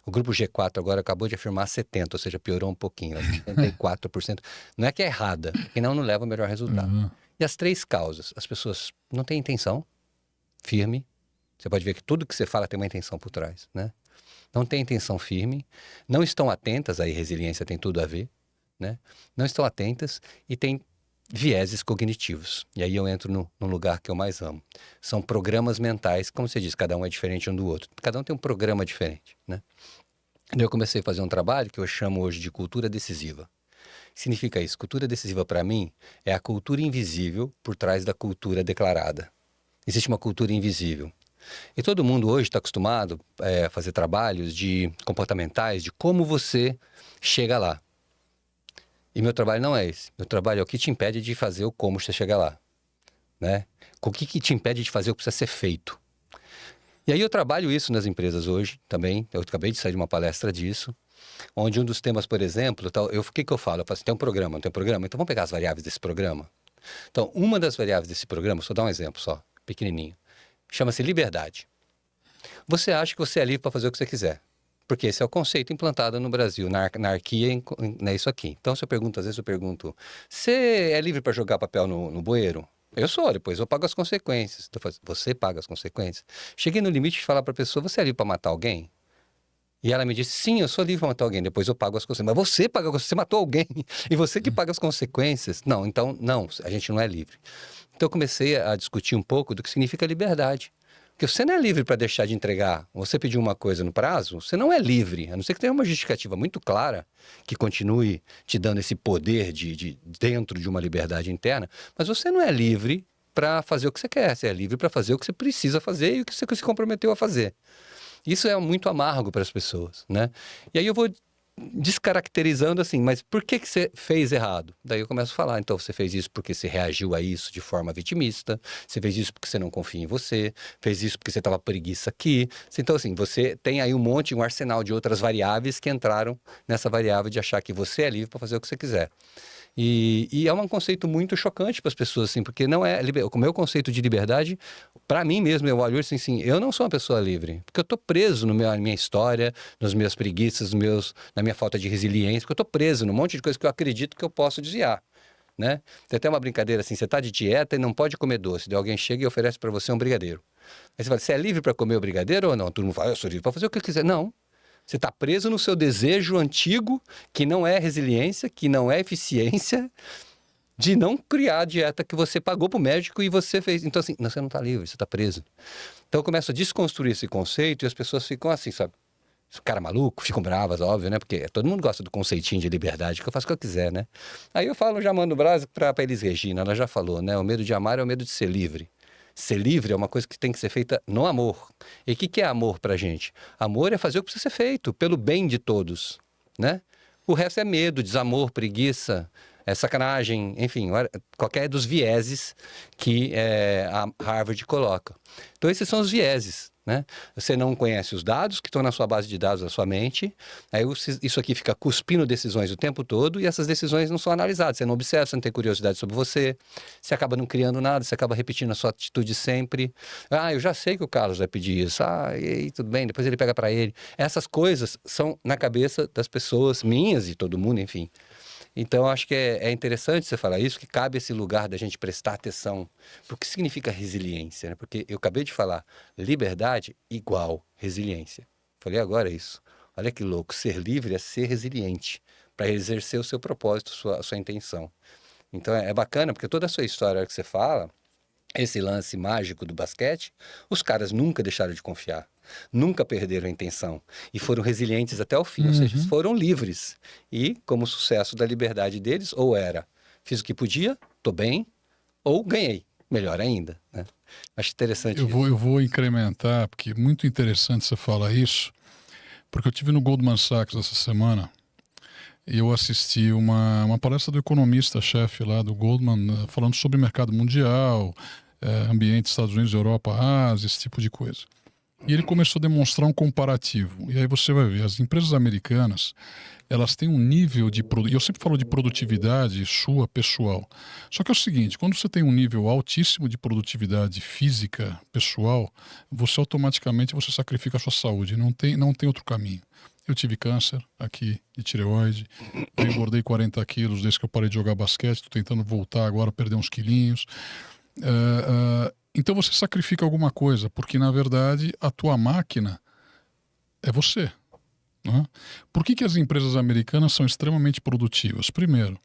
O grupo G4 agora acabou de afirmar 70%, ou seja, piorou um pouquinho, 74%. Não é que é errada, é que não leva ao melhor resultado. E as 3 causas, as pessoas não têm intenção firme. Você pode ver que tudo que você fala tem uma intenção por trás, né? Não tem intenção firme, não estão atentas, aí resiliência tem tudo a ver, né? Não estão atentas e tem vieses cognitivos. E aí eu entro no lugar que eu mais amo. São programas mentais, como você diz, cada um é diferente um do outro. Cada um tem um programa diferente, né? Daí eu comecei a fazer um trabalho que eu chamo hoje de cultura decisiva. Significa isso, cultura decisiva para mim é a cultura invisível por trás da cultura declarada. Existe uma cultura invisível. E todo mundo hoje está acostumado a fazer trabalhos comportamentais, de como você chega lá. E meu trabalho não é esse. Meu trabalho é o que te impede de fazer o como você chega lá, né? O que te impede de fazer o que precisa ser feito. E aí eu trabalho isso nas empresas hoje também. Eu acabei de sair de uma palestra disso, onde um dos temas, por exemplo, o que eu falo? Eu falo assim, tem um programa, não tem um programa? Então vamos pegar as variáveis desse programa. Então, uma das variáveis desse programa, só dar um exemplo só, pequenininho, chama-se liberdade. Você acha que você é livre para fazer o que você quiser. Porque esse é o conceito implantado no Brasil, na anarquia, é isso aqui. Então, às vezes eu pergunto, você é livre para jogar papel no bueiro? Eu sou, depois eu pago as consequências. Você paga as consequências. Cheguei no limite de falar para a pessoa, você é livre para matar alguém? E ela me disse, sim, eu sou livre para matar alguém, depois eu pago as consequências. Mas você paga, você matou alguém, e você que paga as consequências. Não, então, não, a gente não é livre. Então eu comecei a discutir um pouco do que significa liberdade. Porque você não é livre para deixar de entregar. Você pediu uma coisa no prazo, você não é livre. A não ser que tenha uma justificativa muito clara que continue te dando esse poder dentro de uma liberdade interna. Mas você não é livre para fazer o que você quer. Você é livre para fazer o que você precisa fazer e o que você se comprometeu a fazer. Isso é muito amargo para as pessoas, né? E aí eu vou descaracterizando assim, mas por que você fez errado? Daí eu começo a falar, então você fez isso porque você reagiu a isso de forma vitimista, você fez isso porque você não confia em você, fez isso porque você estava preguiça aqui. Então assim, você tem aí um arsenal de outras variáveis que entraram nessa variável de achar que você é livre para fazer o que você quiser. E é um conceito muito chocante para as pessoas, assim, porque não é o meu conceito de liberdade, para mim mesmo, eu olho assim, eu não sou uma pessoa livre, porque eu estou preso na minha história, nas minhas preguiças, na minha falta de resiliência, porque eu estou preso num monte de coisa que eu acredito que eu posso desviar, né? Tem até uma brincadeira assim, você está de dieta e não pode comer doce, daí alguém chega e oferece para você um brigadeiro. Aí você fala, você é livre para comer o brigadeiro ou não? Todo mundo fala, eu sou livre para fazer o que eu quiser. Não. Você está preso no seu desejo antigo, que não é resiliência, que não é eficiência, de não criar a dieta que você pagou para o médico e você fez. Então, assim, você não está livre, você está preso. Então, eu começo a desconstruir esse conceito e as pessoas ficam assim, sabe? Esse cara maluco, ficam bravas, óbvio, né? Porque todo mundo gosta do conceitinho de liberdade, que eu faço o que eu quiser, né? Aí eu falo, já mando o braço para Elis Regina, ela já falou, né? O medo de amar é o medo de ser livre. Ser livre é uma coisa que tem que ser feita no amor. E o que é amor pra gente? Amor é fazer o que precisa ser feito, pelo bem de todos, né? O resto é medo, desamor, preguiça, sacanagem, enfim, qualquer dos vieses que a Harvard coloca. Então esses são os vieses, né? Você não conhece os dados que estão na sua base de dados da sua mente, aí isso aqui fica cuspindo decisões o tempo todo e essas decisões não são analisadas, você não observa, você não tem curiosidade sobre você acaba não criando nada, você acaba repetindo a sua atitude sempre. Ah, eu já sei que o Carlos vai pedir isso, e aí, tudo bem, depois ele pega para ele. Essas coisas são na cabeça das pessoas, minhas e todo mundo, enfim. Então, acho que é interessante você falar isso, que cabe esse lugar da gente prestar atenção. Porque o que significa resiliência, né? Porque eu acabei de falar, liberdade igual resiliência. Falei agora isso. Olha que louco, ser livre é ser resiliente, para exercer o seu propósito, a sua intenção. Então, é bacana, porque toda a sua história que você fala, esse lance mágico do basquete, os caras nunca deixaram de confiar, nunca perderam a intenção e foram resilientes até o fim, ou seja, eles foram livres. E, como sucesso da liberdade deles, ou era, fiz o que podia, tô bem, ou ganhei, melhor ainda, né? Acho interessante eu vou incrementar, porque é muito interessante você falar isso, porque eu tive no Goldman Sachs essa semana e eu assisti uma palestra do economista-chefe lá do Goldman, falando sobre mercado mundial, ambiente Estados Unidos, Europa, Ásia, esse tipo de coisa. E ele começou a demonstrar um comparativo. E aí você vai ver, as empresas americanas, elas têm um nível de... E eu sempre falo de produtividade sua, pessoal. Só que é o seguinte, quando você tem um nível altíssimo de produtividade física, pessoal, você automaticamente sacrifica a sua saúde. Não tem outro caminho. Eu tive câncer aqui de tireoide, eu engordei 40 quilos desde que eu parei de jogar basquete, estou tentando voltar agora, perder uns quilinhos. Então você sacrifica alguma coisa, porque na verdade a tua máquina é você. Né? Por que as empresas americanas são extremamente produtivas? Primeiro,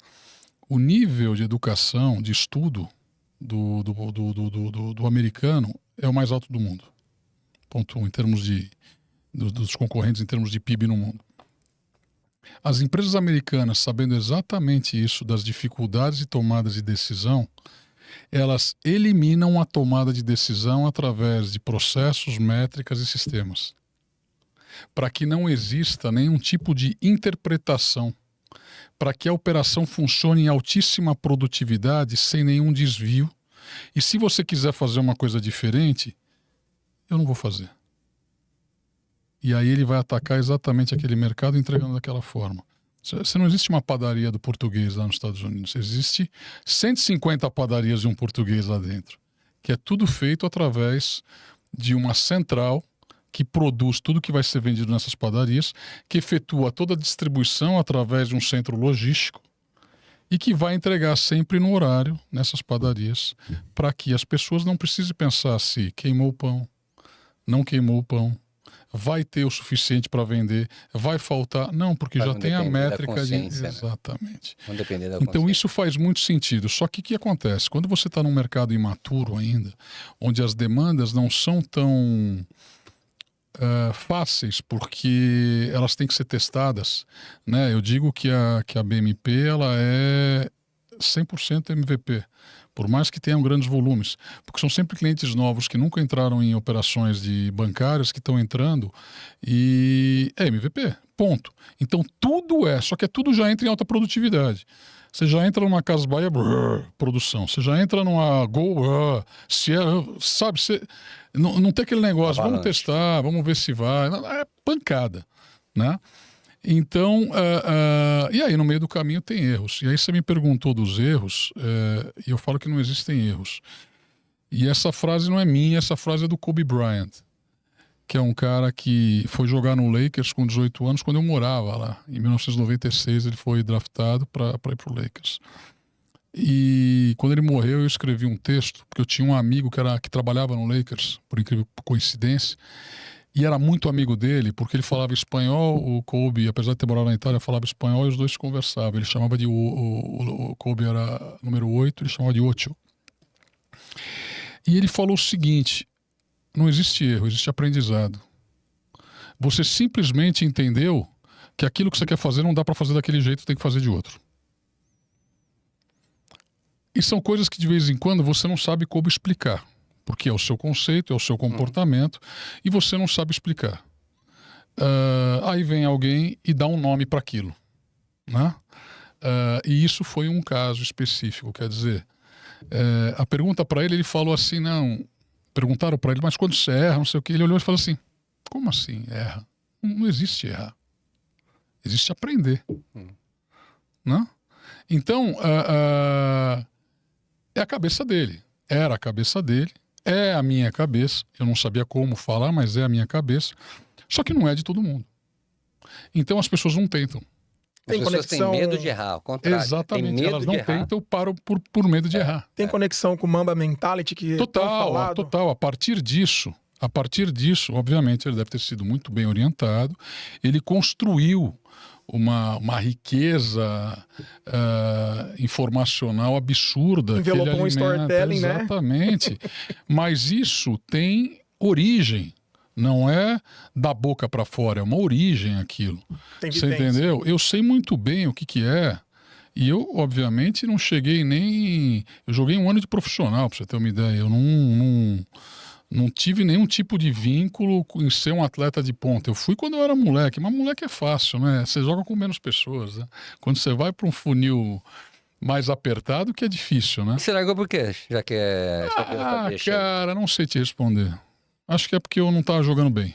o nível de educação, de estudo do americano é o mais alto do mundo. Ponto 1, em termos dos concorrentes, em termos de PIB no mundo. As empresas americanas, sabendo exatamente isso, das dificuldades de tomadas de decisão, elas eliminam a tomada de decisão através de processos, métricas e sistemas, para que não exista nenhum tipo de interpretação, para que a operação funcione em altíssima produtividade, sem nenhum desvio. E se você quiser fazer uma coisa diferente, eu não vou fazer. E aí ele vai atacar exatamente aquele mercado entregando daquela forma. Você não existe uma padaria do português lá nos Estados Unidos. Existe 150 padarias de um português lá dentro, que é tudo feito através de uma central que produz tudo que vai ser vendido nessas padarias, que efetua toda a distribuição através de um centro logístico e que vai entregar sempre no horário nessas padarias, para que as pessoas não precisem pensar se queimou o pão, não queimou o pão, vai ter o suficiente para vender, vai faltar... Não, porque já tem a métrica de... Exatamente. Não depender da então isso faz muito sentido. Só que o que acontece? Quando você está num mercado imaturo ainda, onde as demandas não são tão fáceis, porque elas têm que ser testadas, né? Eu digo que a BMP ela é 100% MVP. Por mais que tenham grandes volumes, porque são sempre clientes novos que nunca entraram em operações de bancárias que estão entrando e é MVP, ponto. Então tudo só que tudo já entra em alta produtividade. Você já entra numa Casas Bahia, produção. Você já entra numa Gol, sabe? Não tem aquele negócio, vamos testar, vamos ver se vai. É pancada, né? Então, e aí no meio do caminho tem erros. E aí você me perguntou dos erros, e eu falo que não existem erros. E essa frase não é minha, essa frase é do Kobe Bryant, que é um cara que foi jogar no Lakers com 18 anos quando eu morava lá. Em 1996 ele foi draftado para ir pro Lakers. E quando ele morreu eu escrevi um texto, porque eu tinha um amigo que trabalhava no Lakers, por incrível coincidência, e era muito amigo dele, porque ele falava espanhol, o Kobe, apesar de ter morado na Itália, falava espanhol e os dois se conversavam. Ele chamava de... O Kobe era número 8, ele chamava de Ocho. E ele falou o seguinte: não existe erro, existe aprendizado. Você simplesmente entendeu que aquilo que você quer fazer não dá para fazer daquele jeito, tem que fazer de outro. E são coisas que de vez em quando você não sabe como explicar, porque é o seu conceito, é o seu comportamento, e você não sabe explicar. Aí vem alguém e dá um nome para aquilo, né? E isso foi um caso específico, quer dizer, a pergunta para ele falou assim, não, Perguntaram para ele, mas quando você erra, não sei o que, ele olhou e falou assim, como assim erra? Não existe errar. Existe aprender. Né? Então, é a cabeça dele. Era a cabeça dele. É a minha cabeça. Eu não sabia como falar, mas é a minha cabeça. Só que não é de todo mundo. Então as pessoas não tentam. As pessoas têm medo de errar, ao contrário. Exatamente, elas não tentam por medo de errar. Tem conexão com o Mamba Mentality que Total. A partir disso, obviamente, ele deve ter sido muito bem orientado. Ele construiu uma riqueza informacional absurda. Envelopou um storytelling, exatamente. Mas isso tem origem. Não é da boca para fora, é uma origem aquilo. Você entendeu? Eu sei muito bem o que é. E eu, obviamente, não cheguei nem... Eu joguei 1 ano de profissional, para você ter uma ideia. Eu não tive nenhum tipo de vínculo em ser um atleta de ponta. Eu fui quando eu era moleque, mas moleque é fácil, né? Você joga com menos pessoas, né? Quando você vai para um funil mais apertado, que é difícil, né? E você largou por quê? Já que é... Cara, não sei te responder. Acho que é porque eu não estava jogando bem.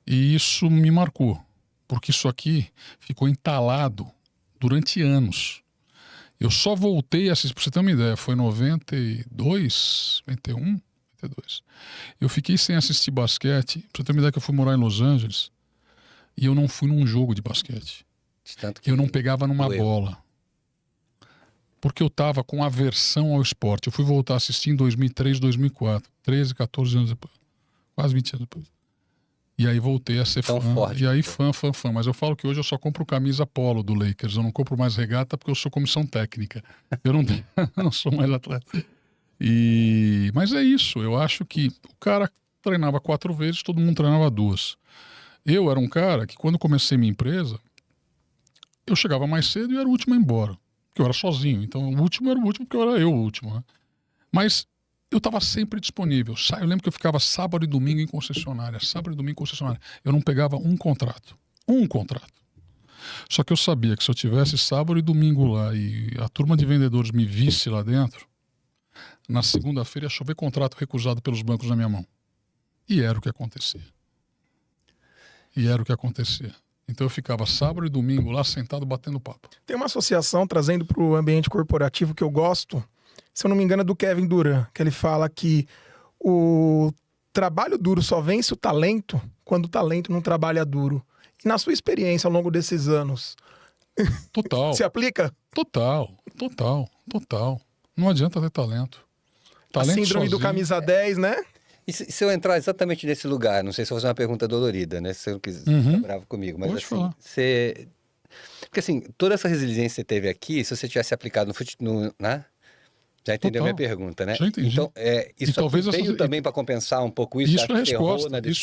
E isso me marcou. Porque isso aqui ficou entalado durante anos. Eu só voltei a assistir, pra você ter uma ideia, foi em 92, 91, 92. Eu fiquei sem assistir basquete, pra você ter uma ideia que eu fui morar em Los Angeles, e eu não fui num jogo de basquete. Eu não pegava numa bola. Porque eu estava com aversão ao esporte. Eu fui voltar a assistir em 2003, 2004. 13, 14 anos depois. Quase 20 anos depois. E aí voltei a ser fã. Forte. E aí fã. Mas eu falo que hoje eu só compro camisa polo do Lakers. Eu não compro mais regata porque eu sou comissão técnica. Eu não, não sou mais atleta. Mas é isso. Eu acho que o cara treinava 4 vezes, todo mundo treinava 2. Eu era um cara que quando comecei minha empresa, eu chegava mais cedo e era o último a ir embora. Porque eu era sozinho, então o último era o último porque eu era eu o último, né? Mas eu estava sempre disponível. Eu lembro que eu ficava sábado e domingo em concessionária. Eu não pegava um contrato. Só que eu sabia que se eu tivesse sábado e domingo lá e a turma de vendedores me visse lá dentro, na segunda-feira ia chover contrato recusado pelos bancos na minha mão. E era o que acontecia. Então eu ficava sábado e domingo lá sentado batendo papo. Tem uma associação trazendo para o ambiente corporativo que eu gosto, se eu não me engano é do Kevin Durant, que ele fala que o trabalho duro só vence o talento quando o talento não trabalha duro. E na sua experiência ao longo desses anos, Total. se aplica? Total. Não adianta ter talento. A síndrome do camisa 10, né? E se eu entrar exatamente nesse lugar, não sei se eu vou fazer uma pergunta dolorida, né? Se você não quiser ficar bravo comigo, mas Pode assim, falar. Porque assim, toda essa resiliência que você teve aqui, se você tivesse aplicado no futebol, né? Já entendeu a minha pergunta, né? Já entendi. Então, isso talvez veio também para compensar um pouco isso? Isso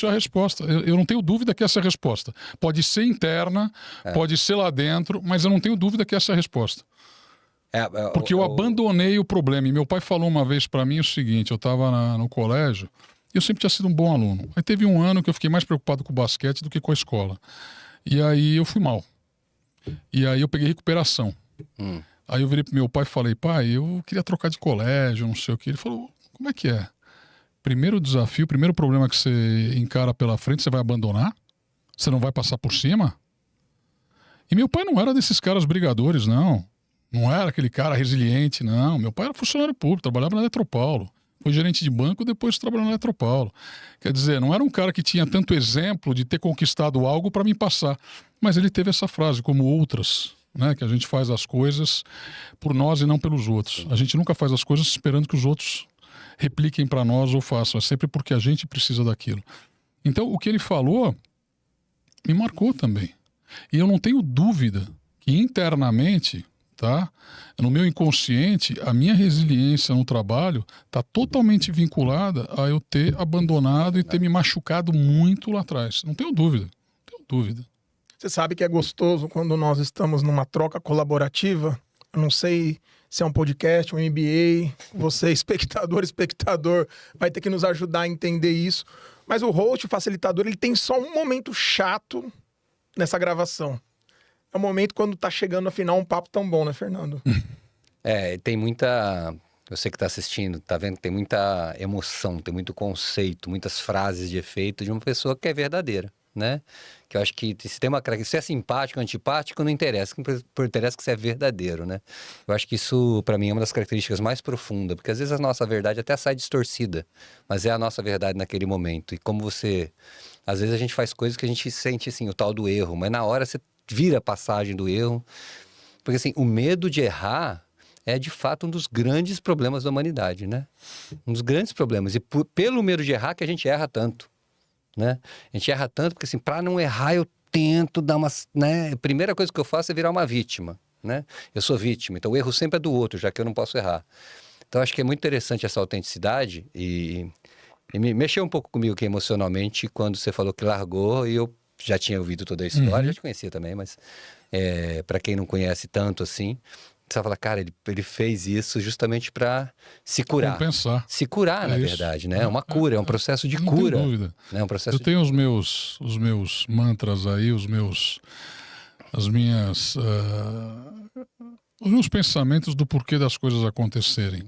é a resposta. Eu não tenho dúvida que essa é a resposta. Pode ser interna, pode ser lá dentro, mas eu não tenho dúvida que essa é a resposta. Porque eu abandonei o problema. E meu pai falou uma vez para mim o seguinte, eu estava no colégio, eu sempre tinha sido um bom aluno. Aí teve um ano que eu fiquei mais preocupado com o basquete do que com a escola. E aí eu fui mal. E aí eu peguei recuperação. Aí eu virei pro meu pai e falei, pai, eu queria trocar de colégio, não sei o que. Ele falou, como é que é? Primeiro desafio, primeiro problema que você encara pela frente, você vai abandonar? Você não vai passar por cima? E meu pai não era desses caras brigadores, não. Não era aquele cara resiliente, não. Meu pai era funcionário público, trabalhava na Eletropaulo. Foi gerente de banco, depois trabalhou na Eletropaulo. Quer dizer, não era um cara que tinha tanto exemplo de ter conquistado algo para me passar. Mas ele teve essa frase, como outras, né? Que a gente faz as coisas por nós e não pelos outros. A gente nunca faz as coisas esperando que os outros repliquem para nós ou façam. É sempre porque a gente precisa daquilo. Então, o que ele falou me marcou também. E eu não tenho dúvida que internamente... Tá? No meu inconsciente, a minha resiliência no trabalho está totalmente vinculada a eu ter abandonado e ter me machucado muito lá atrás. Não tenho dúvida. Você sabe que é gostoso quando nós estamos numa troca colaborativa. Eu não sei se é um podcast, um MBA, você, espectador, vai ter que nos ajudar a entender isso. Mas o host, o facilitador, ele tem só um momento chato nessa gravação. É o momento quando tá chegando, afinal, um papo tão bom, né, Fernando? Tem muita você que está assistindo, tá vendo que tem muita emoção, tem muito conceito, muitas frases de efeito de uma pessoa que é verdadeira, né? Que eu acho que se tem uma característica, se é simpático ou antipático, não interessa. O que interessa é que você é verdadeiro, né? Eu acho que isso, para mim, é uma das características mais profundas, porque às vezes a nossa verdade até sai distorcida, mas é a nossa verdade naquele momento. E como você... Às vezes a gente faz coisas que a gente sente, assim, o tal do erro, mas na hora você vira a passagem do erro. Porque, assim, o medo de errar é, de fato, um dos grandes problemas da humanidade, né? Um dos grandes problemas. E pelo medo de errar que a gente erra tanto. Né? A gente erra tanto porque, assim, para não errar, eu tento dar umas, né? A primeira coisa que eu faço é virar uma vítima, né? Eu sou vítima, então o erro sempre é do outro, já que eu não posso errar. Então, acho que é muito interessante essa autenticidade e me mexeu um pouco comigo aqui emocionalmente quando você falou que largou e eu já tinha ouvido toda a história, já te conhecia também, mas para quem não conhece tanto assim, você fala, cara, ele fez isso justamente para se curar. Compensar. Se curar, na isso. verdade, né? É uma cura, é um processo de não cura. Não tenho dúvida. Né? Um processo Eu tenho os meus mantras aí, os meus pensamentos do porquê das coisas acontecerem.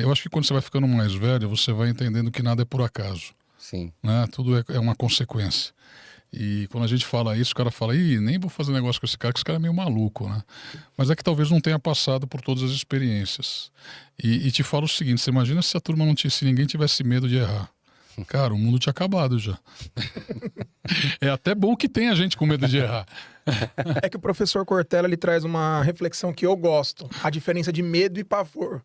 Eu acho que quando você vai ficando mais velho, você vai entendendo que nada é por acaso. Sim. Né? Tudo é uma consequência. E quando a gente fala isso, o cara fala, nem vou fazer negócio com esse cara, que esse cara é meio maluco, né? Mas é que talvez não tenha passado por todas as experiências. E te falo o seguinte, você imagina se a turma não se ninguém tivesse medo de errar. Cara, o mundo tinha acabado já. É até bom que tenha gente com medo de errar. É que o professor Cortella, ele traz uma reflexão que eu gosto. A diferença de medo e pavor.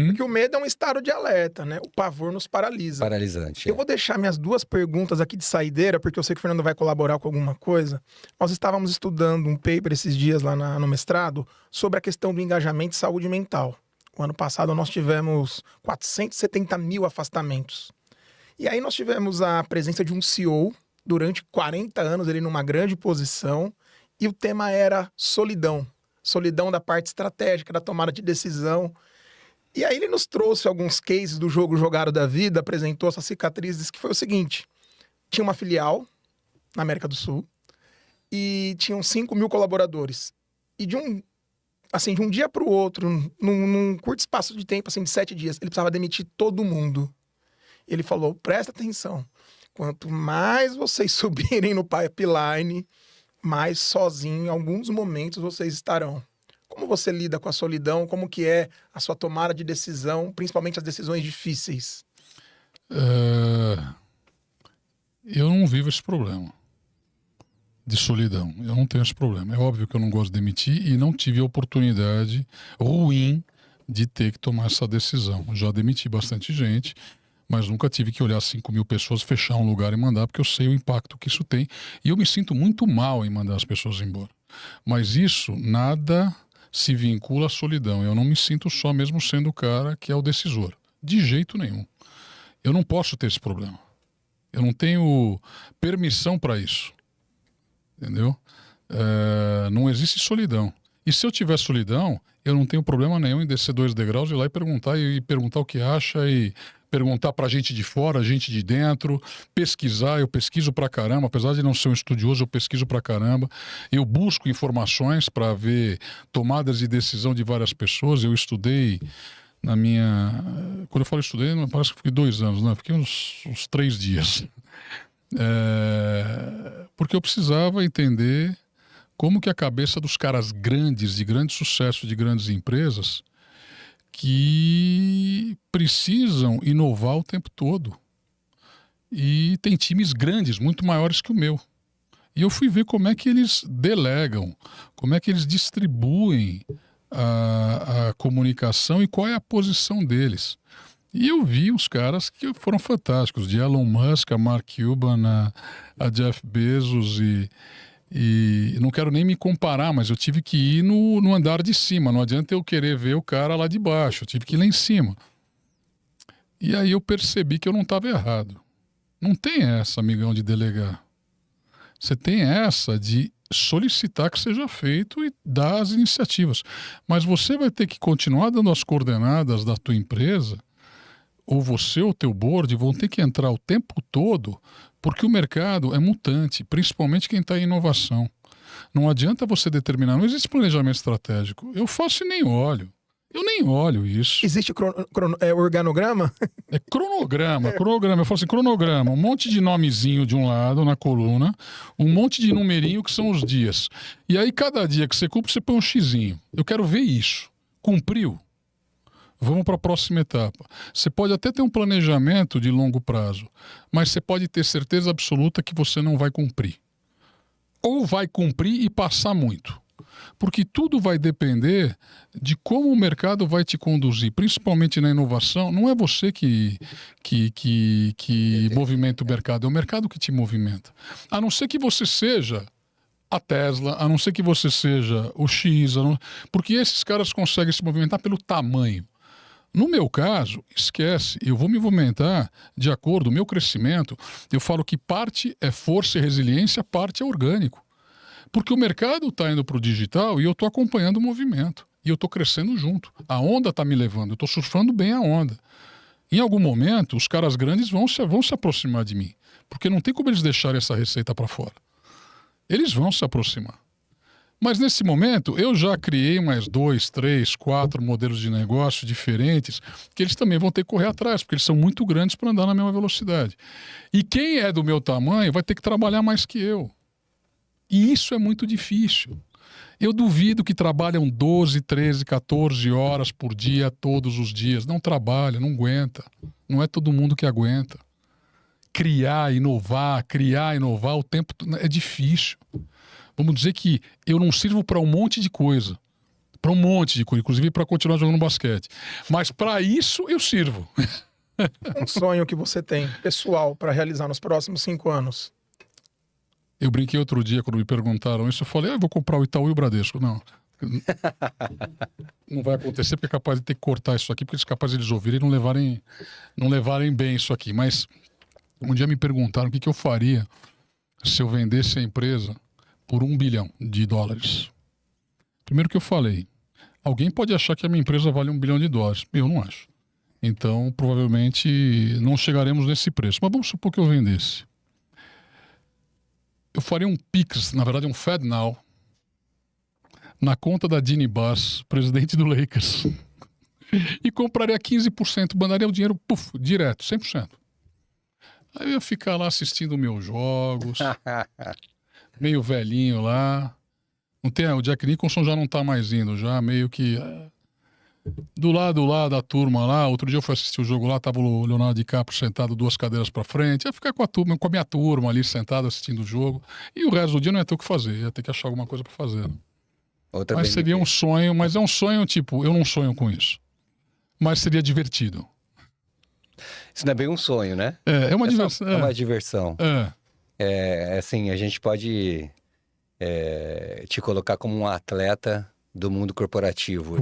Porque o medo é um estado de alerta, né? O pavor nos paralisa. Paralisante. Eu vou deixar minhas duas perguntas aqui de saideira, porque eu sei que o Fernando vai colaborar com alguma coisa. Nós estávamos estudando um paper esses dias lá no mestrado sobre a questão do engajamento e saúde mental. O ano passado nós tivemos 470 mil afastamentos. E aí nós tivemos a presença de um CEO, durante 40 anos, ele numa grande posição, e o tema era solidão. Solidão da parte estratégica, da tomada de decisão. E aí ele nos trouxe alguns cases do jogo jogado da vida, apresentou essas cicatrizes, que foi o seguinte: tinha uma filial na América do Sul e tinham 5 mil colaboradores. E de um dia para o outro, num curto espaço de tempo, assim, de 7 dias, ele precisava demitir todo mundo. Ele falou, presta atenção, quanto mais vocês subirem no pipeline, mais sozinho, em alguns momentos, vocês estarão. Como você lida com a solidão? Como que é a sua tomada de decisão, principalmente as decisões difíceis? Eu não vivo esse problema de solidão. Eu não tenho esse problema. É óbvio que eu não gosto de demitir e não tive a oportunidade ruim de ter que tomar essa decisão. Já demiti bastante gente, mas nunca tive que olhar 5 mil pessoas, fechar um lugar e mandar, porque eu sei o impacto que isso tem. E eu me sinto muito mal em mandar as pessoas embora. Mas isso nada se vincula à solidão. Eu não me sinto só mesmo sendo o cara que é o decisor. De jeito nenhum. Eu não posso ter esse problema. Eu não tenho permissão para isso. Entendeu? Não existe solidão. E se eu tiver solidão, eu não tenho problema nenhum em descer 2 degraus, ir lá e perguntar o que acha e perguntar pra gente de fora, gente de dentro, pesquisar. Eu pesquiso pra caramba, apesar de não ser um estudioso, eu pesquiso pra caramba. Eu busco informações para ver tomadas de decisão de várias pessoas. Eu estudei na minha... Quando eu falo estudei, parece que fiquei 2 anos, né? Fiquei uns 3 dias. Porque eu precisava entender como que a cabeça dos caras grandes, de grande sucesso, de grandes empresas, que precisam inovar o tempo todo. E tem times grandes, muito maiores que o meu. E eu fui ver como é que eles delegam, como é que eles distribuem a comunicação e qual é a posição deles. E eu vi os caras que foram fantásticos, de Elon Musk, a Mark Cuban, a Jeff Bezos e não quero nem me comparar, mas eu tive que ir no andar de cima. Não adianta eu querer ver o cara lá de baixo. Eu tive que ir lá em cima. E aí eu percebi que eu não estava errado. Não tem essa, amigão, de delegar. Você tem essa de solicitar que seja feito e dar as iniciativas. Mas você vai ter que continuar dando as coordenadas da tua empresa, ou você ou o teu board vão ter que entrar o tempo todo, porque o mercado é mutante, principalmente quem está em inovação. Não adianta você determinar, não existe planejamento estratégico. Eu faço e nem olho. Eu nem olho isso. Existe organograma? É cronograma. Eu falo assim, cronograma. Um monte de nomezinho de um lado na coluna, um monte de numerinho que são os dias. E aí, cada dia que você cumpre, você põe um xizinho. Eu quero ver isso. Cumpriu? Vamos para a próxima etapa. Você pode até ter um planejamento de longo prazo, mas você pode ter certeza absoluta que você não vai cumprir. Ou vai cumprir e passar muito. Porque tudo vai depender de como o mercado vai te conduzir, principalmente na inovação. Não é você que movimenta o mercado, é o mercado que te movimenta. A não ser que você seja a Tesla, a não ser que você seja o X, porque esses caras conseguem se movimentar pelo tamanho. No meu caso, esquece, eu vou me movimentar de acordo com o meu crescimento. Eu falo que parte é força e resiliência, parte é orgânico. Porque o mercado está indo para o digital e eu estou acompanhando o movimento. E eu estou crescendo junto. A onda está me levando, eu estou surfando bem a onda. Em algum momento, os caras grandes vão se aproximar de mim. Porque não tem como eles deixarem essa receita para fora. Eles vão se aproximar. Mas nesse momento, eu já criei mais 2, 3, 4 modelos de negócio diferentes que eles também vão ter que correr atrás, porque eles são muito grandes para andar na mesma velocidade. E quem é do meu tamanho vai ter que trabalhar mais que eu. E isso é muito difícil. Eu duvido que trabalham 12, 13, 14 horas por dia, todos os dias. Não trabalha, não aguenta. Não é todo mundo que aguenta. Criar, inovar, o tempo é difícil. Vamos dizer que eu não sirvo para um monte de coisa. Para um monte de coisa, inclusive para continuar jogando basquete. Mas para isso eu sirvo. Um sonho que você tem, pessoal, para realizar nos próximos 5 anos? Eu brinquei outro dia, quando me perguntaram isso, eu falei, eu vou comprar o Itaú e o Bradesco. Não. Não vai acontecer, porque é capaz de ter que cortar isso aqui, porque é capaz de eles ouvirem e não levarem bem isso aqui. Mas um dia me perguntaram o que eu faria se eu vendesse a empresa por $1 bilhão. Primeiro que eu falei, alguém pode achar que a minha empresa vale $1 bilhão. Eu não acho. Então, provavelmente, não chegaremos nesse preço. Mas vamos supor que eu vendesse. Eu faria um Pix, na verdade um FedNow, na conta da Jeannie Buss, presidente do Lakers, e compraria 15%, mandaria o dinheiro, direto, 100%. Aí eu ia ficar lá assistindo meus jogos, meio velhinho lá. Não tem, o Jack Nicholson já não tá mais indo, já meio que... Do lado lá da turma lá, outro dia eu fui assistir o jogo lá, tava o Leonardo DiCaprio sentado 2 cadeiras pra frente, ia ficar com a minha turma ali sentado assistindo o jogo, e o resto do dia não ia ter o que fazer, ia ter que achar alguma coisa pra fazer. Né? Mas seria um sonho, mas é um sonho tipo, eu não sonho com isso, mas seria divertido. Isso não é bem um sonho, né? É uma diversão. É uma diversão. Assim, a gente pode te colocar como um atleta do mundo corporativo.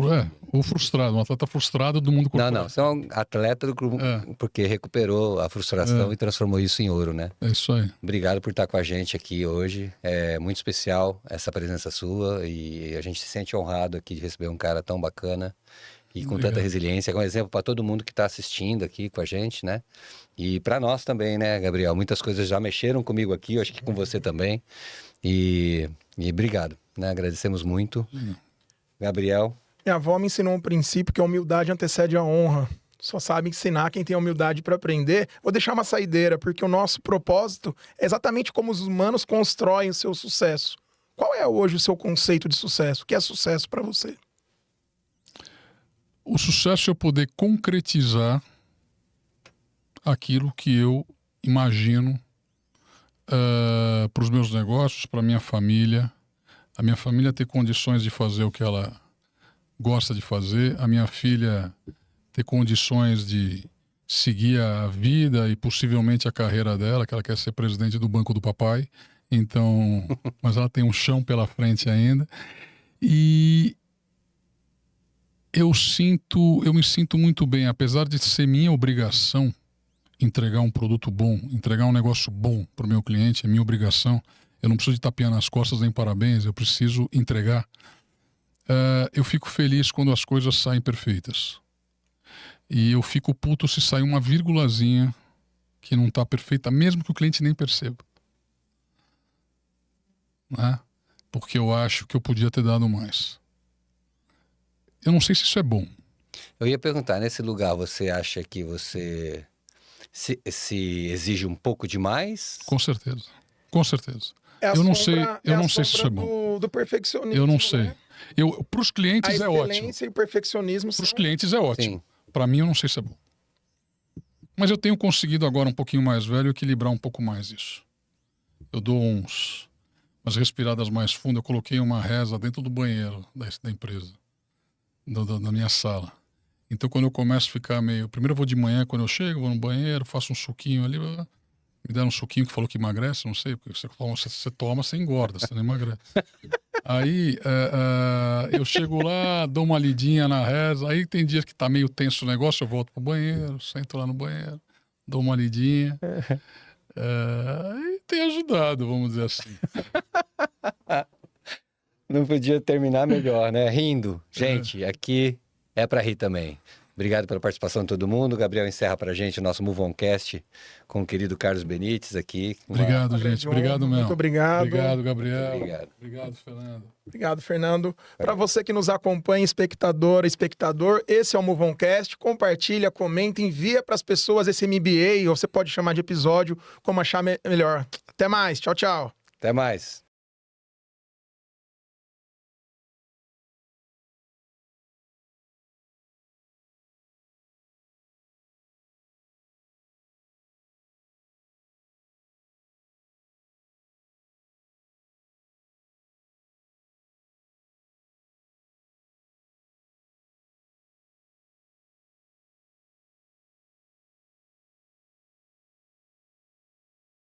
Ou frustrado, um atleta frustrado do mundo corporativo. Não, você é um atleta do grupo, porque recuperou a frustração e transformou isso em ouro, né? É isso aí. Obrigado por estar com a gente aqui hoje. É muito especial essa presença sua e a gente se sente honrado aqui de receber um cara tão bacana e com tanta resiliência. É um exemplo para todo mundo que está assistindo aqui com a gente, né? E para nós também, né, Gabriel? Muitas coisas já mexeram comigo aqui, eu acho que com você também. E obrigado, né? Agradecemos muito. Gabriel. Minha avó me ensinou um princípio que a humildade antecede a honra. Só sabe ensinar quem tem humildade para aprender. Vou deixar uma saideira, porque o nosso propósito é exatamente como os humanos constroem o seu sucesso. Qual é hoje o seu conceito de sucesso? O que é sucesso para você? O sucesso é eu poder concretizar aquilo que eu imagino para os meus negócios, para a minha família. A minha família ter condições de fazer o que ela gosta de fazer. A minha filha ter condições de seguir a vida e possivelmente a carreira dela, que ela quer ser presidente do banco do papai. Então, mas ela tem um chão pela frente ainda. E eu me sinto muito bem, apesar de ser minha obrigação entregar um produto bom, entregar um negócio bom para o meu cliente, é minha obrigação. Eu não preciso de tapinha nas costas nem parabéns, eu preciso entregar. Eu fico feliz quando as coisas saem perfeitas. E eu fico puto se sair uma vírgulazinha que não está perfeita, mesmo que o cliente nem perceba. Né? Porque eu acho que eu podia ter dado mais. Eu não sei se isso é bom. Eu ia perguntar, nesse lugar, você acha que você se exige um pouco demais? Com certeza. Com certeza. É a Eu não sombra- sei, eu é a não sei se isso é sombra bom. do perfeccionismo. Eu não sei. Né? Para os A clientes é ótimo. excelência e o perfeccionismo Para os são... clientes é ótimo. Sim. Para mim, eu não sei se é bom. Mas eu tenho conseguido agora, um pouquinho mais velho, equilibrar um pouco mais isso. Eu dou umas respiradas mais fundas. Eu coloquei uma reza dentro do banheiro da empresa, da minha sala. Então, quando eu começo a ficar meio... Primeiro eu vou de manhã, quando eu chego, vou no banheiro, faço um suquinho ali. Me deram um suquinho que falou que emagrece, não sei, porque você toma, você engorda, você não emagrece. Aí eu chego lá, dou uma lidinha na reza. Aí tem dias que tá meio tenso o negócio, eu volto pro banheiro, sento lá no banheiro, dou uma lidinha. E tem ajudado, vamos dizer assim. Não podia terminar melhor, né? Rindo. Gente, aqui é para rir também. Obrigado pela participação de todo mundo. O Gabriel encerra pra gente o nosso Move On Cast com o querido Carlos Benites aqui. Obrigado, gente. Obrigado mesmo. Muito obrigado. Obrigado, Gabriel. Obrigado. Obrigado, Fernando. Obrigado, Fernando. Para você que nos acompanha, espectadora, espectador, esse é o Move On Cast. Compartilha, comenta, envia para as pessoas esse MBA, ou você pode chamar de episódio, como achar melhor. Até mais. Tchau, tchau. Até mais.